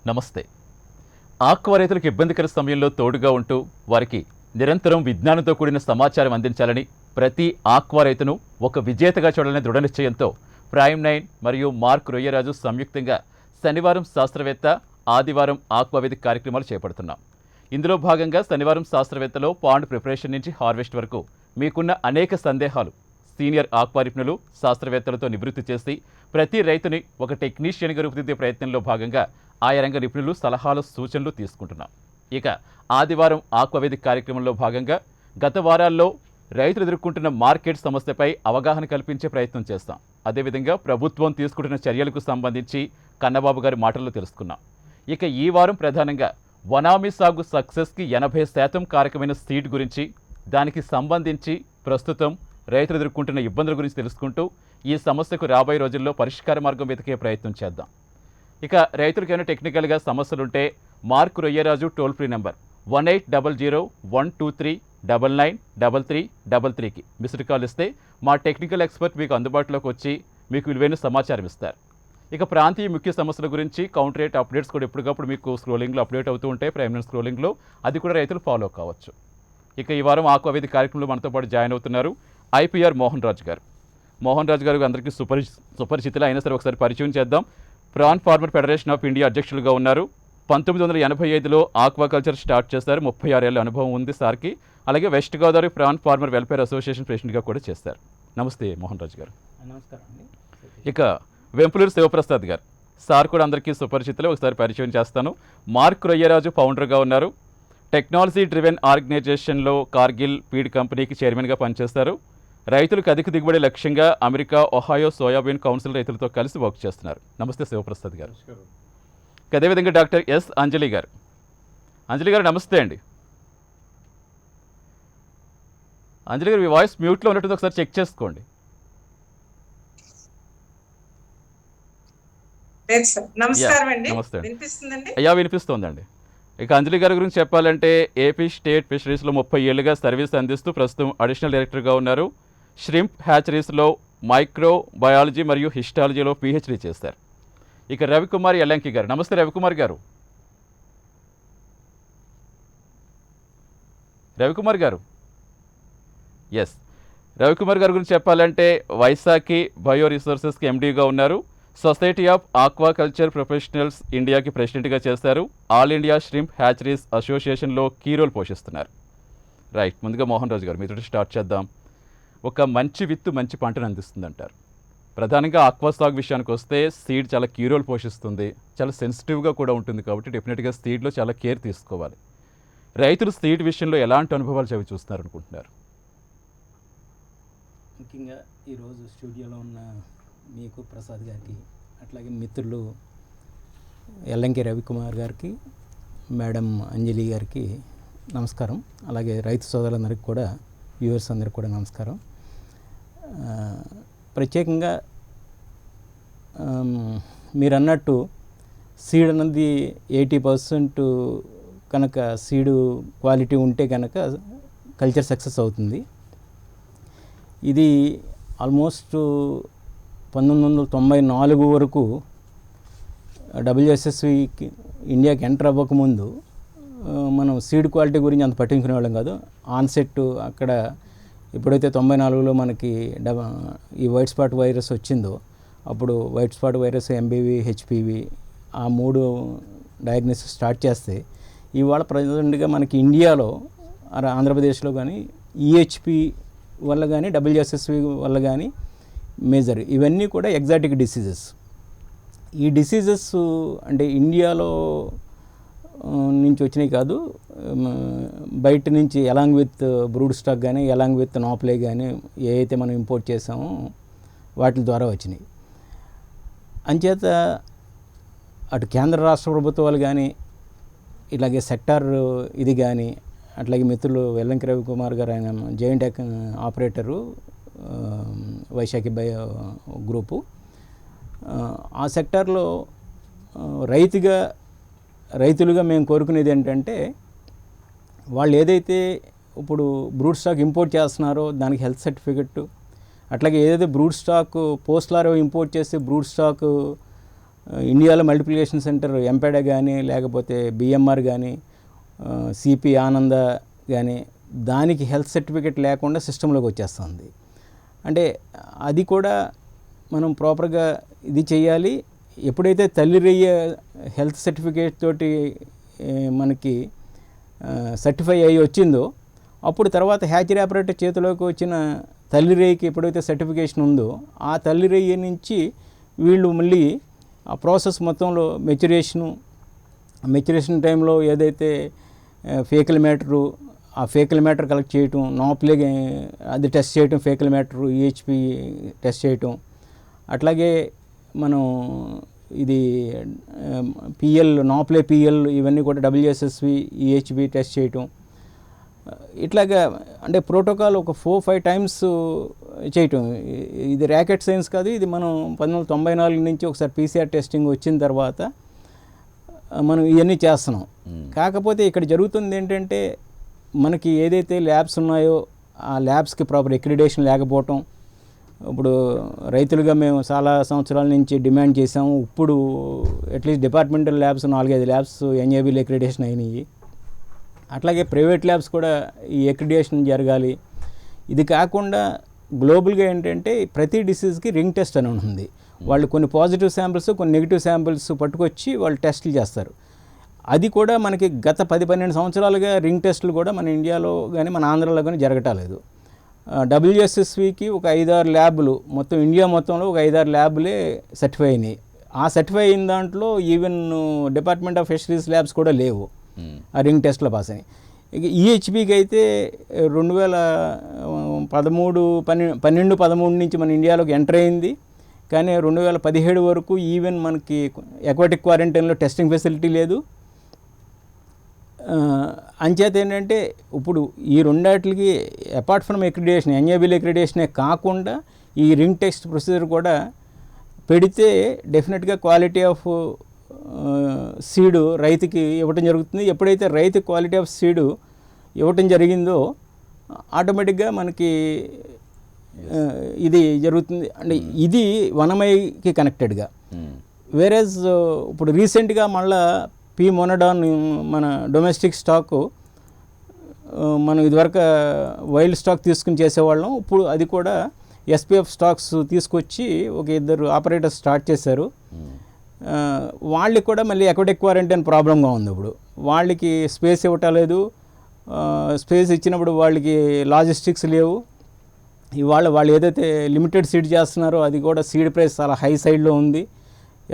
నమస్తే. ఆక్వా రైతులకు ఇబ్బందికర సమయంలో తోడుగా ఉంటూ వారికి నిరంతరం విజ్ఞానంతో కూడిన సమాచారం అందించాలని, ప్రతి ఆక్వా రైతును ఒక విజేతగా చూడాలని దృఢ నిశ్చయంతో ప్రైమ్ 9 మరియు మార్క్ రొయ్యరాజు సంయుక్తంగా శనివారం శాస్త్రవేత్త, ఆదివారం ఆక్వావేదిక కార్యక్రమాలు చేపడుతున్నాం. ఇందులో భాగంగా శనివారం శాస్త్రవేత్తలో పాండ్ ప్రిపరేషన్ నుంచి హార్వెస్ట్ వరకు మీకున్న అనేక సందేహాలు సీనియర్ ఆక్వా నిపుణులు, శాస్త్రవేత్తలతో నివృత్తి చేసి ప్రతి రైతుని ఒక టెక్నీషియన్గా రూపుదిద్దే ప్రయత్నంలో భాగంగా ఆయా రంగ నిపుణులు సలహాలు, సూచనలు తీసుకుంటున్నాం. ఇక ఆదివారం ఆక్వావేదిక కార్యక్రమంలో భాగంగా గత వారాల్లో రైతులు ఎదుర్కొంటున్న మార్కెట్ సమస్యపై అవగాహన కల్పించే ప్రయత్నం చేస్తాం. అదేవిధంగా ప్రభుత్వం తీసుకుంటున్న చర్యలకు సంబంధించి కన్నబాబు గారి మాటల్లో తెలుసుకున్నాం. ఇక ఈ వారం ప్రధానంగా వనామీ సాగు సక్సెస్కి 80% కారకమైన సీడ్ గురించి, దానికి సంబంధించి ప్రస్తుతం రైతులు ఎదుర్కొంటున్న ఇబ్బందుల గురించి తెలుసుకుంటూ ఈ సమస్యకు రాబోయే రోజుల్లో పరిష్కార మార్గం వెతికే ప్రయత్నం చేద్దాం. ఇక రైతులకైనా టెక్నికల్గా సమస్యలుంటే Mark Royyaraju toll free number 1800-123-993333కి మిస్డ్ కాల్ ఇస్తే మా టెక్నికల్ ఎక్స్పర్ట్ మీకు అందుబాటులోకి వచ్చి మీకు విలువైన సమాచారం ఇస్తారు. ఇక ప్రాంతీయ ముఖ్య సమస్యల గురించి కౌంటర్ రేట్ అప్డేట్స్ కూడా ఎప్పటికప్పుడు మీకు స్క్రోలింగ్లో అప్డేట్ అవుతూ ఉంటాయి. ప్రైమ్ స్క్రోలింగ్లో అది కూడా రైతులు ఫాలో కావచ్చు. ఇక ఈ వారం ఆక్వావేదిక కార్యక్రమంలో మనతో పాటు జాయిన్ అవుతున్నారు ఐపీఆర్ మోహన్ రాజు గారు. మోహన్ రాజు గారు అందరికీ సుపరిచితులు అయినా సరే ఒకసారి పరిచయం చేద్దాం. Prawn farmer federation of India అధ్యక్షులుగా ఉన్నారు. 1985లో ఆక్వాకల్చర్ స్టార్ట్ చేశారు. 36 ఏళ్ళ అనుభవం ఉంది సార్కి. అలాగే west Godavari prawn farmer welfare association ప్రెసిడెంట్గా కూడా చేశారు. నమస్తే మోహన్ రాజు గారు. నమస్కారం అండి. ఇక వెంపులూరు శివప్రసాద్ గారు, సార్ కూడా అందరికీ సుపరిచితులు, ఒకసారి పరిచయం చేస్తాను. మార్క్ రొయ్యరాజు ఫౌండర్గా ఉన్నారు. టెక్నాలజీ డ్రివెన్ ఆర్గనైజేషన్లో కార్గిల్ ఫీడ్ కంపెనీకి చైర్మన్గా పనిచేస్తారు. రైతులకు అధిక దిగుబడి లక్ష్యంగా అమెరికా ఒహాయో సోయాబీన్ కౌన్సిల్ రైతులతో కలిసి వర్క్ చేస్తున్నారు. నమస్తే శివప్రసాద్ గారు. అదేవిధంగా డాక్టర్ ఎస్ అంజలి గారు. అంజలి గారు నమస్తే అండి. అంజలి గారు మీ వాయిస్ మ్యూట్లో ఉన్నట్టు ఒకసారి చెక్ చేసుకోండి. నమస్తే అండి. అయ్యా వినిపిస్తోందండి. ఇక అంజలి గారి గురించి చెప్పాలంటే ఏపీ స్టేట్ ఫిషరీస్లో 30 ఏళ్ళుగా సర్వీస్ అందిస్తూ ప్రస్తుతం అడిషనల్ డైరెక్టర్గా ఉన్నారు. ష్రింప్ హ్యాచరీస్లో మైక్రో బయాలజీ మరియు హిస్టాలజీలో పిహెచ్డీ చేశారు. ఇక రవికుమార్ ఎల్లంకి గారు. నమస్తే రవికుమార్ గారు. రవికుమార్ గారు ఎస్ రవికుమార్ గారి గురించి చెప్పాలంటే వైశాఖి బయో రిసోర్సెస్కి ఎండీగా ఉన్నారు. సొసైటీ ఆఫ్ ఆక్వాకల్చర్ ప్రొఫెషనల్స్ ఇండియాకి ప్రెసిడెంట్గా చేశారు. ఆల్ ఇండియా ష్రింప్ హ్యాచరీస్ అసోసియేషన్లో కీ రోల్ పోషిస్తున్నారు. రైట్, ముందుగా మోహన్ రాజు గారు మీతో స్టార్ట్ చేద్దాం. ఒక మంచి విత్తు మంచి పంటను అందిస్తుంది అంటారు. ప్రధానంగా ఆక్వా సాగు విషయానికి వస్తే సీడ్ చాలా కీ రోల్ పోషిస్తుంది, చాలా సెన్సిటివ్గా కూడా ఉంటుంది. కాబట్టి డెఫినెట్గా సీడ్లో చాలా కేర్ తీసుకోవాలి. రైతులు సీడ్ విషయంలో ఎలాంటి అనుభవాలు చవి చూస్తున్నారు అనుకుంటున్నారు? ముఖ్యంగా ఈరోజు స్టూడియోలో ఉన్న మీకు ప్రసాద్ గారికి, అట్లాగే మిత్రులు ఎల్లంకి రవికుమార్ గారికి, మేడం అంజలి గారికి నమస్కారం. అలాగే రైతు సోదరులందరికీ కూడా, వ్యూవర్స్ అందరికీ కూడా నమస్కారం. ప్రత్యేకంగా మీరు అన్నట్టు సీడ్ అన్నది 80% కనుక సీడు క్వాలిటీ ఉంటే కనుక కల్చర్ సక్సెస్ అవుతుంది. ఇది ఆల్మోస్ట్ 1994 వరకు డబ్ల్యూఎస్ఎస్వికి ఇండియాకి ఎంటర్ అవ్వకముందు మనం సీడ్ క్వాలిటీ గురించి అంత పట్టించుకునే వాళ్ళం కాదు. ఆన్సెట్ అక్కడ ఎప్పుడైతే 94లో మనకి ఈ వైట్ స్పాట్ వైరస్ వచ్చిందో అప్పుడు white spot virus, MBV, HPV ఆ 3 డయాగ్నోసిస్ స్టార్ట్ చేస్తే ఇవాళ ప్రజెంట్గా మనకి ఇండియాలో ఆంధ్రప్రదేశ్లో కానీ ఈహెచ్పి వల్ల కానీ డబ్ల్యూఎస్ఎస్వి వల్ల కానీ మేజర్ ఇవన్నీ కూడా ఎగ్జాటిక్ డిసీజెస్. ఈ డిసీజెస్ అంటే ఇండియాలో నుంచి వచ్చినాయి కాదు, బయట నుంచి ఎలాంగ్ విత్ బ్రూడ్ స్టాక్ కానీ ఎలాంగ్ విత్ నాప్లే కానీ ఏ అయితే మనం ఇంపోర్ట్ చేసామో వాటి ద్వారా వచ్చినాయి. అంచేత అటు కేంద్ర రాష్ట్ర ప్రభుత్వాలు కానీ ఇలాగే సెక్టార్ ఇది కానీ, అట్లాగే మిత్రులు వెల్లంకి రవికుమార్ గారు, ఆయన joint operator Vaisakhi bio group, ఆ సెక్టార్లో రైతులుగా మేము కోరుకునేది ఏంటంటే వాళ్ళు ఏదైతే ఇప్పుడు బ్రూడ్ స్టాక్ ఇంపోర్ట్ చేస్తున్నారో దానికి హెల్త్ సర్టిఫికెట్, అట్లాగే ఏదైతే బ్రూడ్ స్టాక్ పోస్ట్ లారో ఇంపోర్ట్ చేసి బ్రూడ్ స్టాక్ ఇండియాలో మల్టిప్లికేషన్ సెంటర్ ఎంపెడా కానీ లేకపోతే బిఎంఆర్ కానీ సిపి ఆనంద కానీ దానికి హెల్త్ సర్టిఫికేట్ లేకుండా సిస్టంలోకి వచ్చేస్తుంది. అంటే అది కూడా మనం ప్రాపర్గా ఇది చేయాలి. ఎప్పుడైతే తల్లి రొయ్య హెల్త్ సర్టిఫికేట్ తోటి మనకి సర్టిఫై అయ్యి వచ్చిందో అప్పుడు తర్వాత హ్యాచరీ ఆపరేటర్ చేతిలోకి వచ్చిన తల్లి రొయ్యకి ఎప్పుడైతే సర్టిఫికేషన్ ఉందో ఆ తల్లి రొయ్య నుంచి వీళ్ళు మళ్ళీ ఆ ప్రాసెస్ మొత్తంలో మెచ్యురేషన్ టైంలో ఏదైతే ఫేకల్ మ్యాటరు ఆ ఫేకల్ మ్యాటర్ కలెక్ట్ చేయటం, నాప్లే అది టెస్ట్ చేయటం, ఫేకల్ మ్యాటరు ఈహెచ్పి టెస్ట్ చేయటం, అట్లాగే మనం ఇది నాప్లే పిఎల్ ఇవన్నీ కూడా డబ్ల్యూఎస్ఎస్వి ఈహెచ్బి టెస్ట్ చేయటం, ఇట్లాగా అంటే ప్రోటోకాల్ ఒక 4-5 టైమ్స్ చేయటం. ఇది ర్యాకెట్ సైన్స్ కాదు, ఇది మనం 1994 నుంచి ఒకసారి పీసీఆర్ టెస్టింగ్ వచ్చిన తర్వాత మనం ఇవన్నీ చేస్తున్నాం. కాకపోతే ఇక్కడ జరుగుతుంది ఏంటంటే మనకి ఏదైతే ల్యాబ్స్ ఉన్నాయో ఆ ల్యాబ్స్కి ప్రాపర్ అక్రిడిటేషన్ లేకపోవటం. ఇప్పుడు రైతులుగా మేము చాలా సంవత్సరాల నుంచి డిమాండ్ చేసాము. ఇప్పుడు at least departmental labs 4-5 labs NABL accreditation అయినాయి. అట్లాగే ప్రైవేట్ ల్యాబ్స్ కూడా ఈ అక్రిడిటేషన్ జరగాలి. ఇది కాకుండా గ్లోబల్గా ఏంటంటే ప్రతి డిసీజ్కి రింగ్ టెస్ట్ అని ఉంటుంది. వాళ్ళు కొన్ని పాజిటివ్ శాంపిల్స్ కొన్ని నెగిటివ్ శాంపిల్స్ పట్టుకొచ్చి వాళ్ళు టెస్టులు చేస్తారు. అది కూడా మనకి గత 10-12 సంవత్సరాలుగా రింగ్ టెస్టులు కూడా మన ఇండియాలో కానీ మన ఆంధ్రాలో కానీ జరగటాలేదు. డబ్ల్యూఎస్ఎస్వికి ఒక 5-6 ల్యాబులు మొత్తం ఇండియా మొత్తంలో ఒక 5-6 ల్యాబులే సర్టిఫై అయినాయి. ఆ సర్టిఫై అయిన దాంట్లో even department of fisheries labs కూడా లేవు ఆ రింగ్ టెస్ట్లో పాస్ అయినాయి. ఇక ఈహెచ్పికి అయితే 2012-13 నుంచి మన ఇండియాలోకి ఎంటర్ అయింది. కానీ 2017 వరకు ఈవెన్ మనకి ఎక్వాటిక్ క్వారంటైన్లో టెస్టింగ్ ఫెసిలిటీ లేదు. అంచేత ఏంటంటే ఇప్పుడు ఈ రెండాటికి అపార్ట్ ఫ్రమ్ అక్రిడిటేషన్ ఎన్ఏబిల్ అక్రిడిటేషనే కాకుండా ఈ రింగ్ టెస్ట్ ప్రొసీజర్ కూడా పెడితే డెఫినెట్గా క్వాలిటీ ఆఫ్ సీడు రైతుకి ఇవ్వటం జరుగుతుంది. ఎప్పుడైతే రైతు క్వాలిటీ ఆఫ్ సీడు ఇవ్వటం జరిగిందో ఆటోమేటిక్గా మనకి ఇది జరుగుతుంది. అంటే ఇది వనమైకి కనెక్టెడ్గా. వేరేజ్ ఇప్పుడు రీసెంట్గా మళ్ళా పీ మొనడాన్ మన డొమెస్టిక్ స్టాకు మనం ఇదివరకు వైల్డ్ స్టాక్ తీసుకుని చేసేవాళ్ళం. ఇప్పుడు అది కూడా ఎస్పీఎఫ్ స్టాక్స్ తీసుకొచ్చి ఒక 2 ఆపరేటర్స్ స్టార్ట్ చేశారు. వాళ్ళకి కూడా మళ్ళీ ఎక్వాటిక్ క్వారంటైన్ ప్రాబ్లంగా ఉంది. ఇప్పుడు వాళ్ళకి స్పేస్ ఇవ్వటలేదు. స్పేస్ ఇచ్చినప్పుడు వాళ్ళకి లాజిస్టిక్స్ లేవు. ఇవాళ వాళ్ళు ఏదైతే లిమిటెడ్ సీడ్ చేస్తున్నారో అది కూడా సీడ్ ప్రైస్ చాలా హై సైడ్లో ఉంది.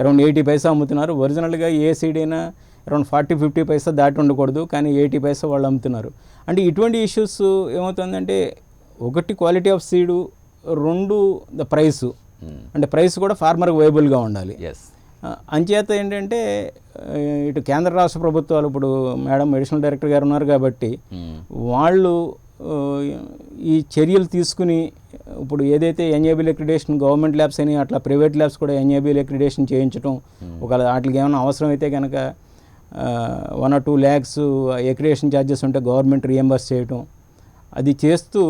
అరౌండ్ 80 పైసా అమ్ముతున్నారు. ఒరిజినల్గా ఏ సీడ్ అయినా అరౌండ్ 40-50 పైసా దాటి ఉండకూడదు, కానీ 80 పైసా వాళ్ళు అమ్ముతున్నారు. అంటే ఇటువంటి ఇష్యూస్ ఏమవుతుందంటే ఒకటి quality of seed, 2 the price. అంటే ప్రైస్ కూడా ఫార్మర్కి వైబుల్గా ఉండాలి. అంచేత ఏంటంటే ఇటు కేంద్ర రాష్ట్ర ప్రభుత్వాలు ఇప్పుడు మేడం అడిషనల్ డైరెక్టర్ గారు ఉన్నారు కాబట్టి వాళ్ళు ఈ చర్యలు తీసుకుని ఇప్పుడు ఏదైతే ఎన్ఏబిల్ అక్రిడిటేషన్ గవర్నమెంట్ ల్యాబ్స్ అని అట్లా ప్రైవేట్ ల్యాబ్స్ కూడా ఎన్ఏబిల్ అక్రిడిటేషన్ చేయించడం, ఒకవేళ వాటికి ఏమైనా అవసరం అయితే కనుక 1 or 2 lakhs అక్రిడిటేషన్ ఛార్జెస్ ఉంటే గవర్నమెంట్ రియంబర్స్ చేయటం, అది చేస్తూ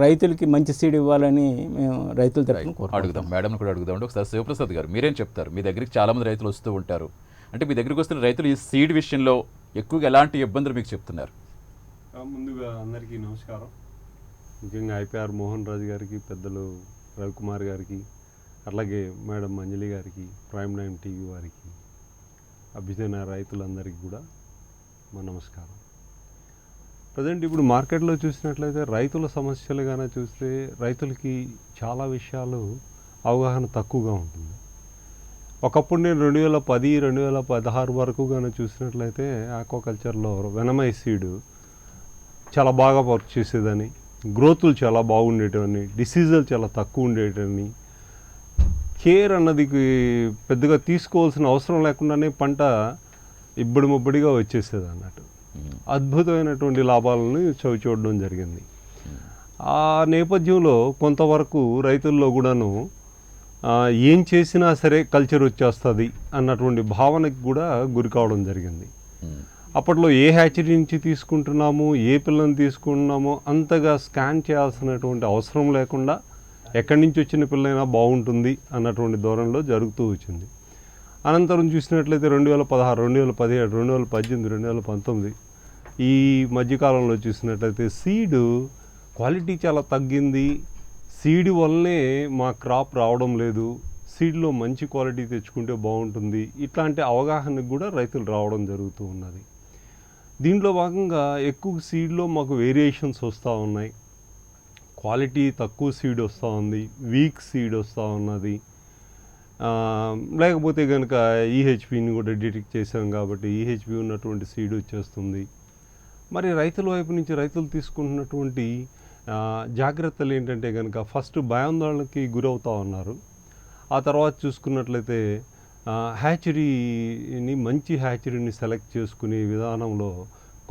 రైతులకి మంచి సీడ్ ఇవ్వాలని మేము రైతుల తరఫున అడుగుదాం. మేడం కూడా అడుగుదాం. ఒకసారి శివప్రసాద్ గారు మీరేం చెప్తారు? మీ దగ్గరికి చాలామంది రైతులు వస్తూ ఉంటారు. అంటే మీ దగ్గరికి వస్తున్న రైతులు ఈ సీడ్ విషయంలో ఎక్కువగా ఎలాంటి ఇబ్బందులు మీకు చెప్తున్నారు? ముందుగా అందరికీ నమస్కారం. ముఖ్యంగా ఐపీఆర్ మోహన్ రాజు గారికి, పెద్దలు రవికుమార్ గారికి, అలాగే మేడం అంజలి గారికి, ప్రైమ్ టైమ్ టీవీ వారికి, అభ్యుదయ రైతులందరికీ కూడా మా నమస్కారం. ప్రజెంట్ ఇప్పుడు మార్కెట్లో చూసినట్లయితే రైతుల సమస్యలు కానీ చూస్తే రైతులకి చాలా విషయాలు అవగాహన తక్కువగా ఉంటుంది. ఒకప్పుడు నేను 2010-2016 వరకు కానీ చూసినట్లయితే ఆక్వాకల్చర్లో వెనమైసీడ్ చాలా బాగా వర్క్ చేసేదని, గ్రోతులు చాలా బాగుండేటవని, డిసీజులు చాలా తక్కువ ఉండేటని, కేర్ అన్నది పెద్దగా తీసుకోవాల్సిన అవసరం లేకుండానే పంట ఇబ్బడి ముబ్బడిగా వచ్చేసేది అన్నట్టు. అద్భుతమైనటువంటి లాభాలను చూడడం జరిగింది. ఆ నేపథ్యంలో కొంతవరకు రైతుల్లో కూడాను ఏం చేసినా సరే కల్చర్ వచ్చేస్తుంది అన్నటువంటి భావనకి కూడా గురి కావడం జరిగింది. అప్పట్లో ఏ హ్యాచరీ నుంచి తీసుకుంటున్నాము, ఏ పిల్లని తీసుకుంటున్నామో అంతగా స్కాన్ చేయాల్సినటువంటి అవసరం లేకుండా ఎక్కడి నుంచి వచ్చిన పిల్లైనా బాగుంటుంది అన్నటువంటి ధోరణిలో జరుగుతూ వచ్చింది. అనంతరం చూసినట్లయితే 2016, 2017, 2018, 2019 ఈ మధ్యకాలంలో చూసినట్లయితే సీడ్ క్వాలిటీ చాలా తగ్గింది, సీడ్ వల్లనే మా క్రాప్ రావడం లేదు, సీడ్లో మంచి క్వాలిటీ తెచ్చుకుంటే బాగుంటుంది, ఇట్లాంటి అవగాహనకు కూడా రైతులు రావడం జరుగుతూ ఉన్నది. దీంట్లో భాగంగా ఎక్కువ సీడ్లో మాకు వేరియేషన్స్ వస్తూ ఉన్నాయి, క్వాలిటీ తక్కువ సీడ్ వస్తూ ఉంది, వీక్ సీడ్ వస్తూ ఉన్నది. లేకపోతే కనుక ఈహెచ్పిని కూడా డిటెక్ట్ చేసాం కాబట్టి ఈహెచ్పి ఉన్నటువంటి సీడ్ వచ్చేస్తుంది. మరి రైతుల వైపు నుంచి రైతులు తీసుకుంటున్నటువంటి జాగ్రత్తలు ఏంటంటే కనుక ఫస్ట్ భయాందోళనకి గురవుతూ ఉన్నారు. ఆ తర్వాత చూసుకున్నట్లయితే హ్యాచరీని మంచి హ్యాచరీని సెలెక్ట్ చేసుకునే విధానంలో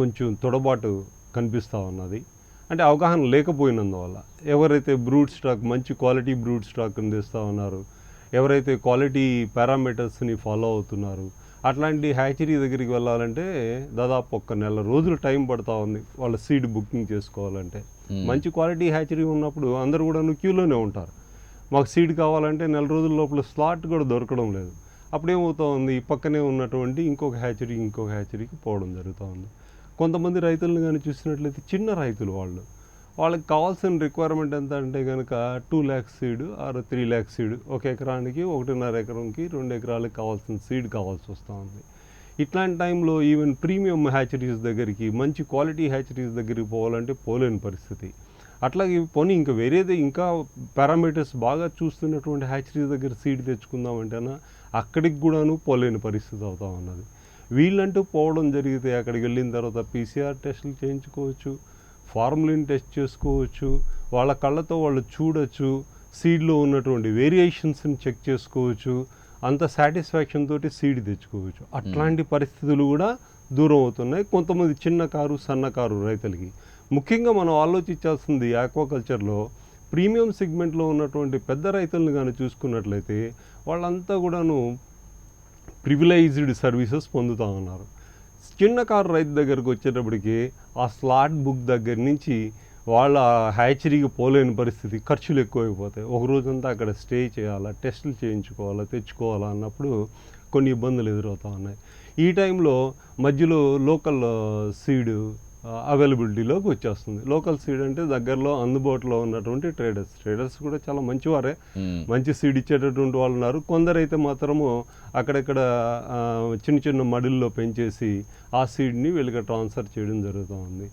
కొంచెం తొడబాటు కనిపిస్తూ ఉన్నది. అంటే అవగాహన లేకపోయినందువల్ల ఎవరైతే బ్రూడ్ స్టాక్ మంచి క్వాలిటీ బ్రూడ్ స్టాక్ని తెస్తూ ఉన్నారు, ఎవరైతే క్వాలిటీ పారామీటర్స్ని ఫాలో అవుతున్నారు, అట్లాంటి హ్యాచరీ దగ్గరికి వెళ్ళాలంటే దాదాపు 1 నెల రోజులు టైం పడుతూ ఉంది వాళ్ళ సీడ్ బుకింగ్ చేసుకోవాలంటే. మంచి క్వాలిటీ హ్యాచరీ ఉన్నప్పుడు అందరూ కూడా క్యూలోనే ఉంటారు, మాకు సీడ్ కావాలంటే నెల రోజుల లోపల స్లాట్ కూడా దొరకడం లేదు. అప్పుడేమవుతూ ఉంది, పక్కనే ఉన్నటువంటి ఇంకొక హ్యాచరీకి పోవడం జరుగుతూ ఉంది. కొంతమంది రైతులను కానీ చూసినట్లయితే చిన్న రైతులు వాళ్ళకి కావాల్సిన రిక్వైర్మెంట్ ఎంత అంటే కనుక 2 lakhs seed are 3 lakhs seed, 1 ఎకరానికి 1.5 ఎకరంకి 2 ఎకరాలకు కావాల్సిన సీడ్ కావాల్సి వస్తూ ఉంది. ఇట్లాంటి టైంలో ఈవెన్ ప్రీమియం హ్యాచరీస్ దగ్గరికి మంచి క్వాలిటీ హ్యాచరీస్ దగ్గరికి పోవాలంటే పోలేని పరిస్థితి. అట్లాగే పోనీ ఇంకా వేరేది ఇంకా పారామీటర్స్ బాగా చూస్తున్నటువంటి హ్యాచరీస్ దగ్గర సీడ్ తెచ్చుకుందామంటేనా అక్కడికి కూడాను పోలేని పరిస్థితి అవుతూ ఉన్నది. వీళ్ళంటూ పోవడం జరిగితే అక్కడికి వెళ్ళిన తర్వాత PCR టెస్టులు చేయించుకోవచ్చు, ఫార్ములిన్ టెస్ట్ చేసుకోవచ్చు, వాళ్ళ కళ్ళతో వాళ్ళు చూడొచ్చు, సీడ్లో ఉన్నటువంటి వేరియేషన్స్ని చెక్ చేసుకోవచ్చు, అంత సాటిస్ఫాక్షన్ తోటి సీడ్ తెచ్చుకోవచ్చు. అట్లాంటి పరిస్థితులు కూడా దూరం అవుతున్నాయి కొంతమంది చిన్నకారు సన్నకారు రైతులకి. ముఖ్యంగా మనం ఆలోచించాల్సింది ఆక్వాకల్చర్లో ప్రీమియం సెగ్మెంట్లో ఉన్నటువంటి పెద్ద రైతులను కానీ చూసుకున్నట్లయితే వాళ్ళంతా కూడాను ప్రివిలైజ్డ్ సర్వీసెస్ పొందుతూ ఉన్నారు. చిన్న కారు రైతు దగ్గరకు వచ్చేటప్పటికి ఆ స్లాట్ బుక్ దగ్గర నుంచి వాళ్ళ హ్యాచరీకి పోలేని పరిస్థితి, ఖర్చులు ఎక్కువైపోతాయి, ఒక రోజంతా అక్కడ స్టే చేయాలా, టెస్టులు చేయించుకోవాలా, తెచ్చుకోవాలా అన్నప్పుడు కొన్ని ఇబ్బందులు ఎదురవుతూ ఉన్నాయి. ఈ టైంలో మధ్యలో లోకల్ సీడ్ అవైలబిలిటీలోకి వచ్చేస్తుంది. లోకల్ సీడ్ అంటే దగ్గరలో అందుబాటులో ఉన్నటువంటి ట్రేడర్స్ కూడా చాలా మంచివారే, మంచి సీడ్ ఇచ్చేటటువంటి వాళ్ళు ఉన్నారు. కొందరైతే మాత్రము అక్కడక్కడ చిన్న మడిల్లో పెంచేసి ఆ సీడ్ని వీళ్ళకి ట్రాన్స్ఫర్ చేయడం జరుగుతూ ఉంది.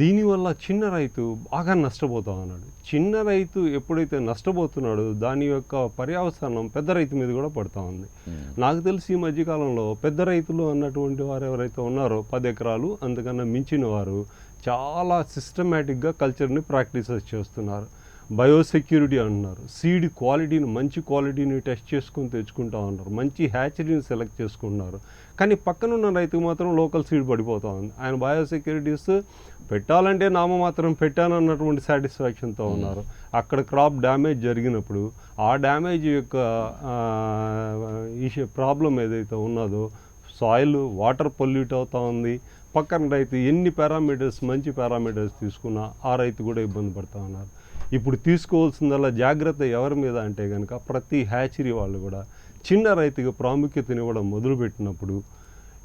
దీనివల్ల చిన్న రైతు బాగా నష్టపోతూ ఉన్నాడు. చిన్న రైతు ఎప్పుడైతే నష్టపోతున్నాడో దాని యొక్క పర్యవసానం పెద్ద రైతు మీద కూడా పడుతూ ఉంది. నాకు తెలిసి ఈ మధ్యకాలంలో పెద్ద రైతులు అన్నటువంటి వారు ఎవరైతే ఉన్నారో 10 ఎకరాలు అంతకన్నా మించిన వారు చాలా సిస్టమేటిక్గా కల్చర్ని ప్రాక్టీసెస్ చేస్తున్నారు. బయోసెక్యూరిటీ అంటున్నారు, సీడ్ క్వాలిటీని మంచి క్వాలిటీని టెస్ట్ చేసుకుని తెచ్చుకుంటా ఉన్నారు, మంచి హ్యాచరీని సెలెక్ట్ చేసుకుంటున్నారు. కానీ పక్కనున్న రైతుకు మాత్రం లోకల్ సీడ్ పడిపోతూ ఉంది. ఆయన బయోసెక్యూరిటీస్ పెట్టాలంటే నామమాత్రం పెట్టానన్నటువంటి సాటిస్ఫాక్షన్తో ఉన్నారు. అక్కడ క్రాప్ డ్యామేజ్ జరిగినప్పుడు ఆ డ్యామేజ్ యొక్క ప్రాబ్లం ఏదైతే ఉన్నదో సాయిల్ వాటర్ పొల్యూట్ అవుతూ ఉంది. పక్కన రైతు ఎన్ని పారామీటర్స్ మంచి పారామీటర్స్ తీసుకున్నా ఆ రైతు కూడా ఇబ్బంది పడుతూ ఉన్నారు. ఇప్పుడు తీసుకోవాల్సిందల్లా జాగ్రత్త ఎవరి మీద అంటే కనుక ప్రతి హ్యాచరీ వాళ్ళు కూడా చిన్న రైతుకి ప్రాముఖ్యతనివ్వడం మొదలుపెట్టినప్పుడు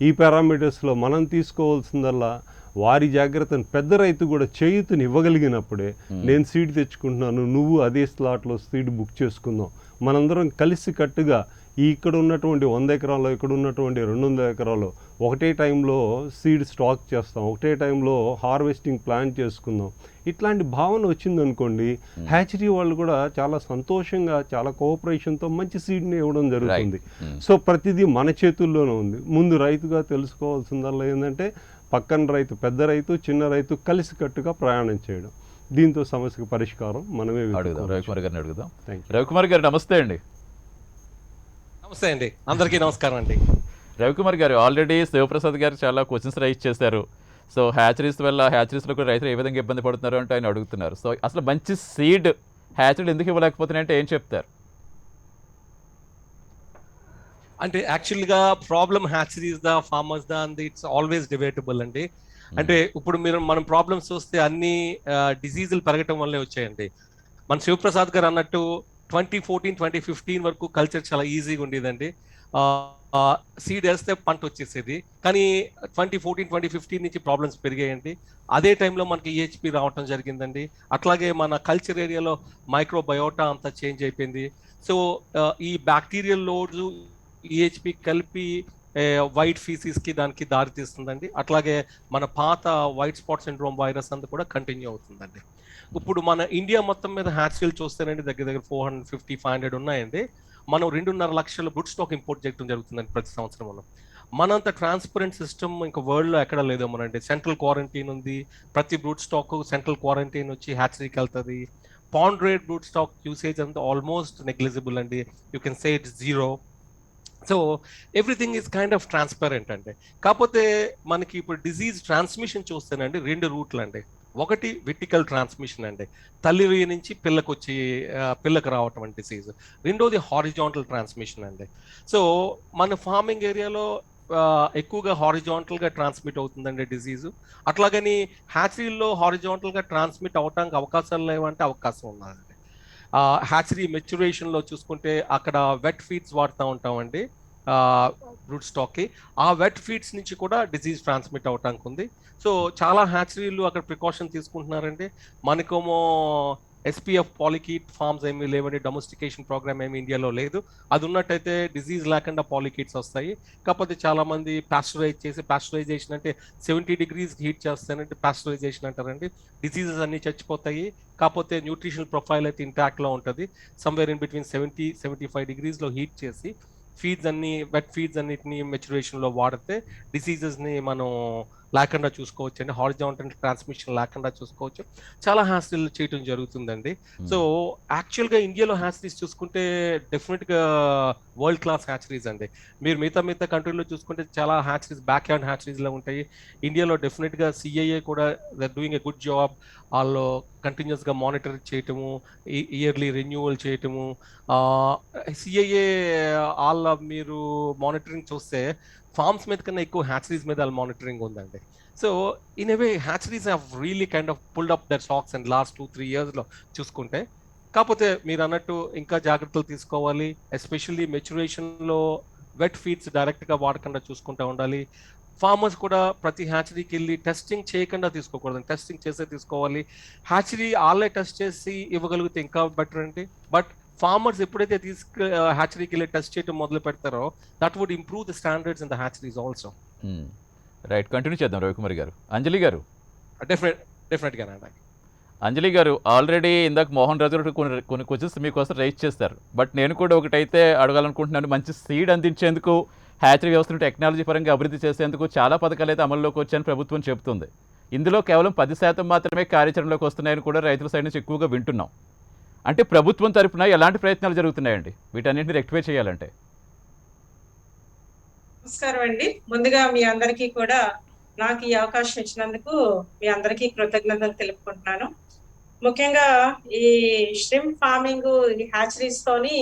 ఈ పారామీటర్స్లో మనం తీసుకోవాల్సిందల్లా వారి జాగ్రత్తను పెద్ద రైతు కూడా చేయుతని ఇవ్వగలిగినప్పుడే నేను సీడ్ తెచ్చుకుంటున్నాను, నువ్వు అదే స్లాట్లో సీడ్ బుక్ చేసుకుందాం, మనందరం కలిసి కట్టుగా ఇక్కడ ఉన్నటువంటి 100 ఎకరాల్లో ఇక్కడ ఉన్నటువంటి 200 ఎకరాల్లో ఒకటే టైంలో సీడ్ స్టాక్ చేస్తాం, ఒకటే టైంలో హార్వెస్టింగ్ ప్లాన్ చేసుకుందాం. ఇట్లాంటి భావన వచ్చిందనుకోండి, హ్యాచరీ వాళ్ళు కూడా చాలా సంతోషంగా చాలా కోఆపరేషన్తో మంచి సీడ్ని ఇవ్వడం జరుగుతుంది. సో ప్రతిదీ మన చేతుల్లోనే ఉంది. ముందు రైతుగా తెలుసుకోవాల్సిందల్లా ఏంటంటే పక్కన రైతు పెద్ద రైతు చిన్న రైతు కలిసికట్టుగా ప్రయాణం చేయడం. దీంతో సమస్యకు పరిష్కారం మనమే అడుగుదాం. రవికుమార్ గారిని అడుగుదాం. Thank you. రవికుమార్ గారు నమస్తే అండి. నమస్తే అండి, అందరికీ నమస్కారం అండి. రవికుమార్ గారు ఆల్రెడీ శివప్రసాద్ గారు చాలా క్వశ్చన్స్ రైజ్ చేశారు. సో హ్యాచరీస్లో కూడా రైతులు ఏ విధంగా ఇబ్బంది పడుతున్నారు అంటే ఆయన అడుగుతున్నారు. సో అసలు మంచి సీడ్ హ్యాచరీలు ఎందుకు ఇవ్వలేకపోతున్నాయంటే ఏం చెప్తారు? అంటే యాక్చువల్గా ప్రాబ్లం హ్యాచరీస్ దా ఫార్మర్స్ దా అండ్ ఇట్స్ ఆల్వేస్ డిబేటబుల్ అండి. అంటే ఇప్పుడు మనం ప్రాబ్లమ్స్ చూస్తే అన్ని డిసీజులు పెరగటం వల్లే వచ్చాయండి. మన శివప్రసాద్ గారు అన్నట్టు 2014-2015 వరకు కల్చర్ చాలా ఈజీగా ఉండేదండి. సీడ్ వేస్తే పంట వచ్చేసేది. కానీ 2014-2015 నుంచి ప్రాబ్లమ్స్ పెరిగాయండి. అదే టైంలో మనకి ఈహెచ్పి రావటం జరిగిందండి. అట్లాగే మన కల్చర్ ఏరియాలో మైక్రోబయోటా అంతా చేంజ్ అయిపోయింది. సో ఈ బ్యాక్టీరియల్ లోడ్స్ ఈహెచ్పి కలిపి వైట్ ఫీసిస్ కి దానికి దారి తీస్తుందండి. అట్లాగే మన పాత వైట్ స్పాట్ సిండ్రోమ్ వైరస్ అంతా కూడా కంటిన్యూ అవుతుందండి. ఇప్పుడు మన ఇండియా మొత్తం మీద హ్యాచ్రీలు చూస్తేనండి దగ్గర దగ్గర 450-500 ఉన్నాయండి. మనం 2.5 లక్షల గుడ్ స్టాక్ ఇంపోర్ట్ చేయడం జరుగుతుందండి ప్రతి సంవత్సరం. మనంత ట్రాన్స్పరెంట్ సిస్టమ్ ఇంకా వరల్డ్ లో ఎక్కడ లేదేమోనండి. సెంట్రల్ క్వారంటైన్ ఉంది, ప్రతి బ్రూట్ స్టాక్ సెంట్రల్ క్వారంటైన్ వచ్చి హ్యాచరీకి వెళ్తుంది. Pond rate brood stock usage అంతా ఆల్మోస్ట్ నెగ్లిజిబుల్ అండి. You can say it's zero. So everything is kind of transparent అండి. కాకపోతే మనకి ఇప్పుడు డిజీజ్ ట్రాన్స్మిషన్ చూస్తేనండి 2 రూట్లు అండి. ఒకటి విటికల్ ట్రాన్స్మిషన్ అండి, తల్లి నుంచి పిల్లకు రావటం అండి డిసీజ్. రెండోది హారిజాంటల్ ట్రాన్స్మిషన్ అండి. సో మన ఫార్మింగ్ ఏరియాలో ఎక్కువగా హారిజాంటల్ గా ట్రాన్స్మిట్ అవుతుందండి డిసీజ్. అట్లాగని హ్యాచరీల్లో హారిజాంటల్ గా ట్రాన్స్మిట్ అవటానికి అవకాశాలు లేవంటే అవకాశం ఉన్నదండి. హ్యాచరీ మెచ్యురేషన్ లో చూసుకుంటే అక్కడ వెట్ ఫీడ్స్ వాడుతూ ఉంటామండి బ్రూట్ స్టాక్ కి. ఆ వెట్ ఫీడ్స్ నుంచి కూడా డిసీజ్ ట్రాన్స్మిట్ అవటానికి ఉంది. సో చాలా హ్యాచరీలు అక్కడ ప్రికాషన్ తీసుకుంటున్నారండి. మనకేమో ఎస్పీఎఫ్ పాలికీట్ ఫార్మ్స్ ఏమీ లేవండి, డొమెస్టికేషన్ ప్రోగ్రామ్ ఏమి ఇండియాలో లేదు. అది ఉన్నట్టయితే డిసీజ్ లేకుండా పాలికీట్స్ వస్తాయి. కాకపోతే చాలా మంది పాస్చరైజ్ చేసి, పాస్చరైజేషన్ అంటే 70 degrees హీట్ చేస్తానంటే పాస్చరైజేషన్ అంటారండి. డిసీజెస్ అన్ని చచ్చిపోతాయి. కాకపోతే న్యూట్రిషనల్ ప్రొఫైల్ అయితే ఇంటాక్ట్ లో ఉంటుంది. సమ్వేర్ ఇన్ బిట్వీన్ 70-75 degrees లో హీట్ చేసి ఫీడ్స్ అన్ని, వెట్ ఫీడ్స్ అన్నిటిని మెచ్యురేషన్ లో వాడితే డిసీజెస్ ని మనం లేకుండా చూసుకోవచ్చు అండి. హారిజాంటల్ ట్రాన్స్మిషన్ లేకుండా చూసుకోవచ్చు. చాలా హ్యాచరీలు చేయడం జరుగుతుందండి. సో యాక్చువల్ గా ఇండియాలో హ్యాచరీస్ చూసుకుంటే డెఫినెట్ గా వరల్డ్ క్లాస్ హ్యాచరీస్ అండి. మీరు మిగతా కంట్రీలో చూసుకుంటే చాలా హ్యాచరీస్ బ్యాక్ యార్డ్ హ్యాచరీస్ లో ఉంటాయి. ఇండియాలో డెఫినెట్ గా సిఐఏ కూడా డూయింగ్ ఎ గుడ్ జాబ్. వాళ్ళు కంటిన్యూస్ గా మానిటర్ చేయటము, ఇయర్లీ రెన్యూవల్ చేయటము. సిఐఏ వాళ్ళ మీరు మానిటరింగ్ చూస్తే ఫార్మ్స్ మీద కన్నా ఎక్కువ హ్యాచరీస్ మీద వాళ్ళ మానిటరింగ్ ఉందండి. So in a way hatcheries have really kind of pulled up there stocks and last 2-3 years లో చూసుకుంటే. కాకపోతే మీరు అన్నట్టు ఇంకా జాగ్రత్తలు తీసుకోవాలి. ఎస్పెషల్లీ మెచ్యురేషన్ లో వెట్ ఫీడ్స్ డైరెక్ట్ గా వాడకుండా చూసుకుంటూ ఉండాలి. ఫార్మర్స్ కూడా ప్రతి హ్యాచరీకి వెళ్ళి టెస్టింగ్ చేయకుండా తీసుకోకూడదు, టెస్టింగ్ చేసే తీసుకోవాలి. హ్యాచరీ వాళ్ళే టెస్ట్ చేసి ఇవ్వగలిగితే ఇంకా బెటర్ అండి. బట్ ఫార్మర్స్ ఎప్పుడైతే హ్యాచరీకి వెళ్ళి టెస్ట్ చేయడం మొదలు పెడతారో that would improve the standards in the hatcheries also. Right, continue చేద్దాం రవికుమార్ గారు. అంజలి గారు, డెఫినెట్గా అంజలి గారు ఆల్రెడీ ఇందాక మోహన్ రాజు గారు కొన్ని క్వశ్చన్స్ మీకోసం రైజ్ చేస్తారు. బట్ నేను కూడా ఒకటైతే అడగాలనుకుంటున్నాను. మంచి సీడ్ అందించేందుకు, హ్యాచరీ వ్యవస్థను టెక్నాలజీ పరంగా అభివృద్ధి చేసేందుకు చాలా పథకాలు అయితే అమల్లోకి వచ్చాయని ప్రభుత్వం చెబుతుంది. ఇందులో కేవలం 10% మాత్రమే కార్యాచరణలోకి వస్తున్నాయని కూడా రైతుల సైడ్ నుంచి ఎక్కువగా వింటున్నాం. అంటే ప్రభుత్వం తరఫున ఎలాంటి ప్రయత్నాలు జరుగుతున్నాయండి వీటన్నింటిని రెక్టిఫై చేయాలంటే? నమస్కారం అండి. ముందుగా మీ అందరికీ కూడా నాకు ఈ అవకాశం ఇచ్చినందుకు మీ అందరికీ కృతజ్ఞతలు తెలుపుకుంటున్నాను. ముఖ్యంగా ఈ ష్రింప్ ఫార్మింగ్, ఈ హ్యాచరీస్ తోని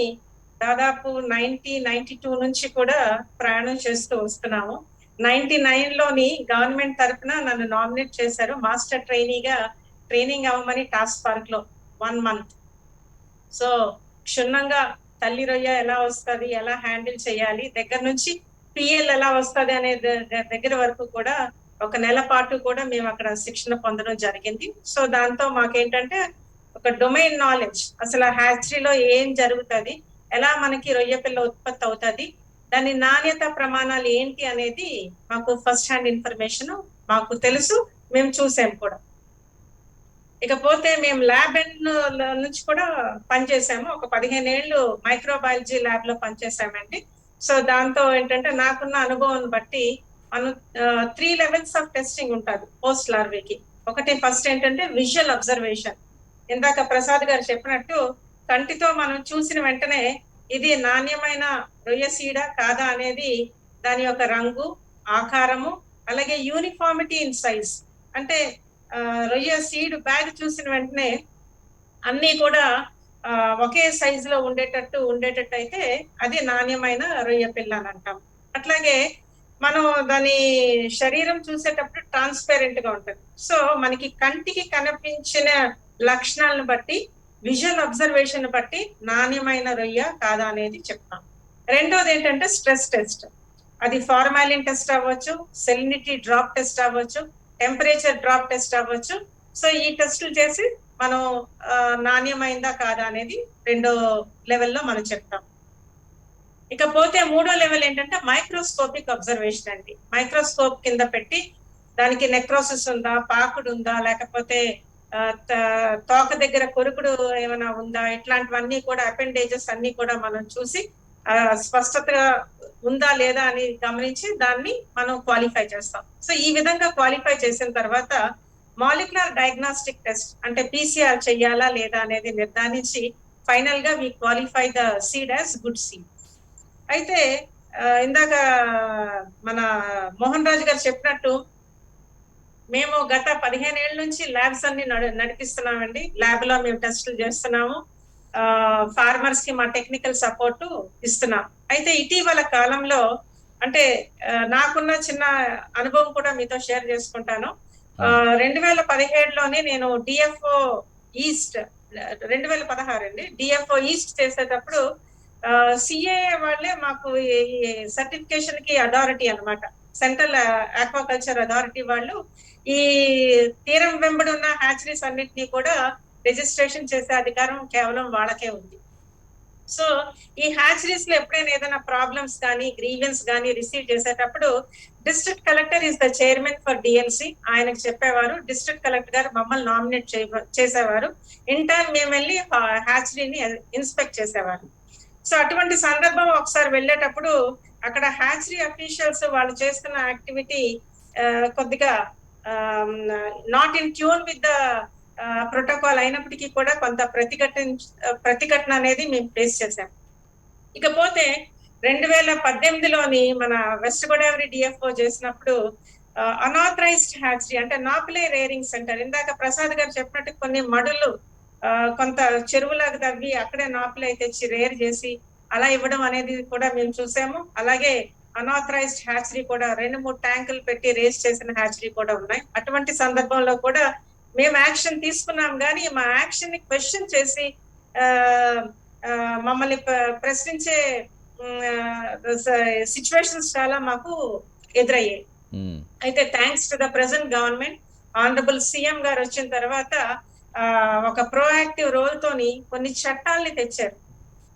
దాదాపు 92 నుంచి కూడా ప్రయాణం చేస్తూ వస్తున్నాము. 99లోని గవర్నమెంట్ తరఫున నన్ను నామినేట్ చేశారు మాస్టర్ ట్రైనీగా ట్రైనింగ్ అవ్వమని టాస్క్ పార్క్ లో 1 month. సో క్షుణ్ణంగా తల్లి రొయ్య ఎలా వస్తుంది, ఎలా హ్యాండిల్ చేయాలి, దగ్గర నుంచి పిఎల్ ఎలా వస్తుంది అనే దగ్గర వరకు కూడా 1 నెల పాటు కూడా మేము అక్కడ శిక్షణ పొందడం జరిగింది. సో దాంతో మాకేంటంటే ఒక డొమైన్ నాలెడ్జ్, అసలు హ్యాచరీలో ఏం జరుగుతుంది, ఎలా మనకి రొయ్య పిల్ల ఉత్పత్తి అవుతుంది, దాని నాణ్యత ప్రమాణాలు ఏంటి అనేది మాకు ఫస్ట్ హ్యాండ్ ఇన్ఫర్మేషన్ మాకు తెలుసు, మేము చూసాం కూడా. ఇకపోతే మేము ల్యాబ్ నుంచి కూడా పనిచేసాము. ఒక 15 ఏళ్ళు మైక్రోబయాలజీ ల్యాబ్ లో పనిచేసామండి. సో దాంతో ఏంటంటే నాకున్న అనుభవం బట్టి మనం 3 levels ఆఫ్ టెస్టింగ్ ఉంటుంది పోస్ట్ లార్వేకి. ఒకటి ఫస్ట్ ఏంటంటే విజువల్ అబ్జర్వేషన్. ఇందాక ప్రసాద్ గారు చెప్పినట్టు కంటితో మనం చూసిన వెంటనే ఇది నాణ్యమైన రొయ్య సీడా కాదా అనేది దాని యొక్క రంగు, ఆకారము, అలాగే యూనిఫార్మిటీ ఇన్ సైజ్. అంటే రొయ్య సీడ్ బ్యాగ్ చూసిన వెంటనే అన్ని కూడా ఒకే సైజ్ లో ఉండేటట్టు అయితే అది నాణ్యమైన రొయ్య పిల్ల అని అంటాం. అట్లాగే మనం దాని శరీరం చూసేటప్పుడు ట్రాన్స్పరెంట్ గా ఉంటుంది. సో మనకి కంటికి కనిపించిన లక్షణాలను బట్టి విజువల్ అబ్జర్వేషన్ బట్టి నాణ్యమైన రొయ్య కాదా అనేది చెప్తాం. రెండోది ఏంటంటే స్ట్రెస్ టెస్ట్. అది ఫార్మాలిన్ టెస్ట్ అవ్వచ్చు, సెలినిటీ డ్రాప్ టెస్ట్ అవ్వచ్చు, టెంపరేచర్ డ్రాప్ టెస్ట్ అవ్వచ్చు. సో ఈ టెస్టులు చేసి మనం నాణ్యమైందా కాదా అనేది రెండో లెవెల్లో మనం చెప్తాం. ఇకపోతే మూడో లెవెల్ ఏంటంటే మైక్రోస్కోపిక్ అబ్జర్వేషన్ అండి. మైక్రోస్కోప్ కింద పెట్టి దానికి నెక్రోసిస్ ఉందా, పాకుడు ఉందా, లేకపోతే తోక దగ్గర కొరుకుడు ఏమైనా ఉందా, ఇట్లాంటివన్నీ కూడా అపెండేజెస్ అన్ని కూడా మనం చూసి స్పష్టతగా ఉందా లేదా అని గమనించి దాన్ని మనం క్వాలిఫై చేస్తాం. సో ఈ విధంగా క్వాలిఫై చేసిన తర్వాత మాలిక్యులర్ డయాగ్నాస్టిక్ టెస్ట్ అంటే PCR చెయ్యాలా లేదా అనేది నిర్ధారించి ఫైనల్ గా we qualify the seed as good seed. అయితే ఇందాక మన మోహన్ రాజు గారు చెప్పినట్టు మేము గత 15 ఏళ్ళ నుంచి ల్యాబ్స్ అన్ని నడిపిస్తున్నామండి. ల్యాబ్ లో మేము టెస్టులు చేస్తున్నాము, ఫార్మర్స్ కి మా టెక్నికల్ సపోర్ట్ ఇస్తున్నాం. అయితే ఇటీవల కాలంలో అంటే నాకున్న చిన్న అనుభవం కూడా మీతో షేర్ చేసుకుంటాను. 2017లోనే నేను డిఎఫ్ఓ ఈస్ట్ 2016 అండి డిఎఫ్ఓ ఈస్ట్ చేసేటప్పుడు సిఏఏ వాళ్ళే మాకు సర్టిఫికేషన్ కి అథారిటీ అన్నమాట. సెంట్రల్ ఆక్వాకల్చర్ అథారిటీ వాళ్ళు ఈ తీరం వెంబడి ఉన్న హ్యాచరీస్ అన్నిటినీ కూడా రిజిస్ట్రేషన్ చేసే అధికారం కేవలం వాళ్ళకే ఉంది. సో ఈ హ్యాచరీస్ లో ఎప్పుడైనా ఏదైనా ప్రాబ్లమ్స్ కానీ గ్రీవెన్స్ కానీ రిసీవ్ చేసేటప్పుడు district collector is the chairman for DLC. ఆయనకు చెప్పేవారు, డిస్ట్రిక్ట్ కలెక్టర్ గారు మమ్మల్ని నామినేట్ చేసేవారు. ఇన్ టర్న్ మేము వెళ్ళి హ్యాచరీని ఇన్స్పెక్ట్ చేసేవారు. సో అటువంటి సందర్భం ఒకసారి వెళ్ళేటప్పుడు అక్కడ హ్యాచరీ అఫీషియల్స్ వాళ్ళు చేస్తున్న యాక్టివిటీ కొద్దిగా not in tune with the protocol అయినప్పటికీ కూడా కొంత ప్రతిఘటన అనేది మేము ఫేస్ చేసాం. ఇకపోతే 2018లోని మన వెస్ట్ గోదావరి డిఎఫ్ఓ చేసినప్పుడు అనాథరైజ్డ్ హ్యాచరీ అంటే నాపులే రేరింగ్ సెంటర్, ఇందాక ప్రసాద్ గారు చెప్పినట్టు కొన్ని మడులు కొంత చెరువులకు తవ్వి అక్కడే నాపులే తెచ్చి రేర్ చేసి అలా ఇవ్వడం అనేది కూడా మేము చూసాము. అలాగే అనాథరైజ్డ్ హ్యాచరీ కూడా 2-3 ట్యాంకులు పెట్టి రేస్ చేసిన హ్యాచరీ కూడా ఉన్నాయి. అటువంటి సందర్భంలో కూడా మేము యాక్షన్ తీసుకున్నాం, కానీ మా యాక్షన్ ని క్వశ్చన్ చేసి మమ్మల్ని ప్రశ్నించే సిచ్యువేషన్స్ చాలా మాకు ఎదురయ్యాయి. అయితే thanks to the present government, honourable CM గారు వచ్చిన తర్వాత ఒక ప్రోయాక్టివ్ రోల్ తోని కొన్ని చట్టాలని తెచ్చారు.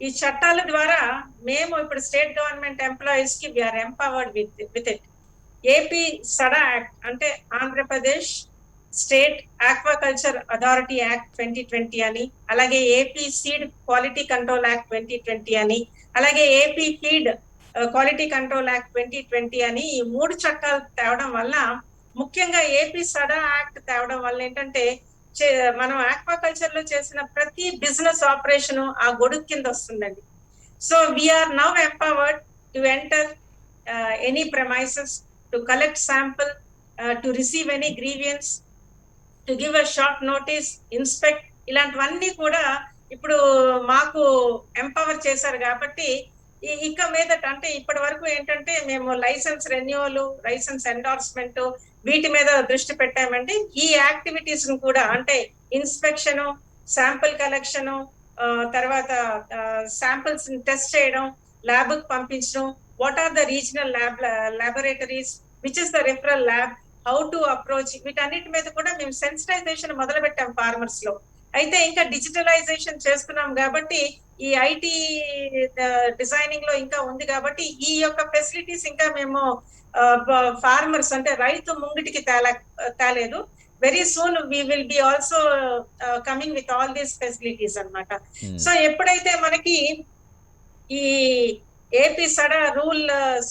ఈ చట్టాల ద్వారా మేము ఇప్పుడు స్టేట్ గవర్నమెంట్ ఎంప్లాయీస్ కి we are empowered with it. AP SADA act అంటే Andhra Pradesh state aquaculture authority act 2020 అని, అలాగే AP seed quality control act 2020 అని, అలాగే AP feed quality control act 2020 అని ఈ 3 చట్టాలు తేవడం వల్ల, ముఖ్యంగా ఏపీ సడా యాక్ట్ తేవడం వల్ల ఏంటంటే మనం ఆక్వాకల్చర్ లో చేసిన ప్రతి బిజినెస్ ఆపరేషన్ ఆ గొడుగు కింద వస్తుందండి. So we are now empowered to enter any premises, to collect sample, to receive any grievance, to give a short notice, inspect, ఇలాంటివన్నీ కూడా ఇప్పుడు మాకు ఎంపవర్ చేశారు. కాబట్టి ఇక మీదట అంటే ఇప్పటి వరకు ఏంటంటే మేము లైసెన్స్ రెన్యువల్, లైసెన్స్ ఎండార్స్మెంట్ వీటి మీద దృష్టి పెట్టామండి. ఈ యాక్టివిటీస్ ను కూడా అంటే ఇన్స్పెక్షన్, శాంపుల్ కలెక్షన్, తర్వాత శాంపిల్స్ టెస్ట్ చేయడం, ల్యాబ్ కు పంపించడం, what are the regional laboratories, which is the referral lab, how to approach, వీటన్నిటి మీద కూడా మేము సెన్సిటైజేషన్ మొదలు పెట్టాం ఫార్మర్స్ లో. అయితే ఇంకా డిజిటలైజేషన్ చేస్తున్నాం కాబట్టి ఈ ఐటీ డిజైనింగ్ లో ఇంకా ఉంది కాబట్టి ఈ యొక్క ఫెసిలిటీస్ ఇంకా మేము ఫార్మర్స్ అంటే రైతు ముంగిటికి తేలేదు. Very soon we will be also coming with all these facilities అన్నమాట. సో ఎప్పుడైతే మనకి ఈ ఏపీ సడా రూల్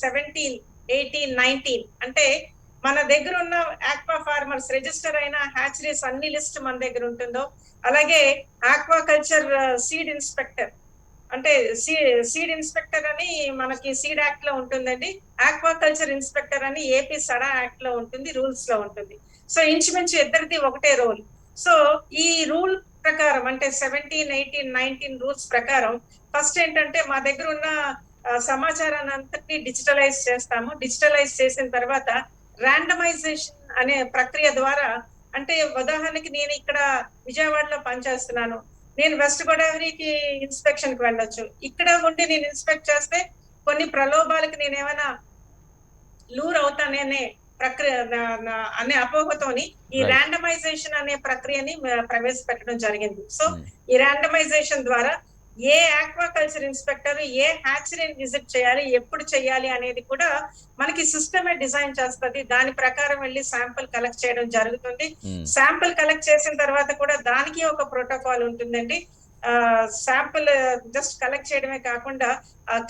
17, 18, 19 అంటే మన దగ్గర ఉన్న ఆక్వా ఫార్మర్స్ రిజిస్టర్ అయిన హ్యాచరీస్ అన్ని లిస్ట్ మన దగ్గర ఉంటుందో, అలాగే ఆక్వాకల్చర్ సీడ్ ఇన్స్పెక్టర్ అంటే సీడ్ ఇన్స్పెక్టర్ అని మనకి సీడ్ యాక్ట్ లో ఉంటుందండి, ఆక్వాకల్చర్ ఇన్స్పెక్టర్ అని ఏపీ సడా యాక్ట్ లో ఉంటుంది, రూల్స్ లో ఉంటుంది. సో ఇంచుమించు ఇద్దరిది ఒకటే రూల్. సో ఈ రూల్ ప్రకారం అంటే 17, 18, 19 రూల్స్ ప్రకారం ఫస్ట్ ఏంటంటే మా దగ్గర ఉన్న సమాచారాన్ని అంతటి డిజిటలైజ్ చేస్తాము. డిజిటలైజ్ చేసిన తర్వాత ర్యాండమైజేషన్ అనే ప్రక్రియ ద్వారా, అంటే ఉదాహరణకి నేను ఇక్కడ విజయవాడలో పనిచేస్తున్నాను, నేను వెస్ట్ గోదావరికి ఇన్స్పెక్షన్ కి వెళ్ళొచ్చు. ఇక్కడ ఉండి నేను ఇన్స్పెక్ట్ చేస్తే కొన్ని ప్రలోభాలకి నేను ఏమైనా లూర్ అవుతాననే ప్రక్రియ అనే అపోహతోని ఈ Right. ర్యాండమైజేషన్ అనే ప్రక్రియని ప్రవేశపెట్టడం జరిగింది. So Hmm. ఈ ర్యాండమైజేషన్ ద్వారా ఏ ఆక్వాకల్చర్ ఇన్స్పెక్టర్ ఏ హ్యాచరీని విజిట్ చేయాలి, ఎప్పుడు చేయాలి అనేది కూడా మనకి సిస్టమే డిజైన్ చేస్తుంది. దాని ప్రకారం వెళ్ళి శాంపుల్ కలెక్ట్ చేయడం జరుగుతుంది. Hmm. శాంపుల్ కలెక్ట్ చేసిన తర్వాత కూడా దానికి ఒక ప్రోటోకాల్ ఉంటుందండి. శాంపుల్ జస్ట్ కలెక్ట్ చేయడమే కాకుండా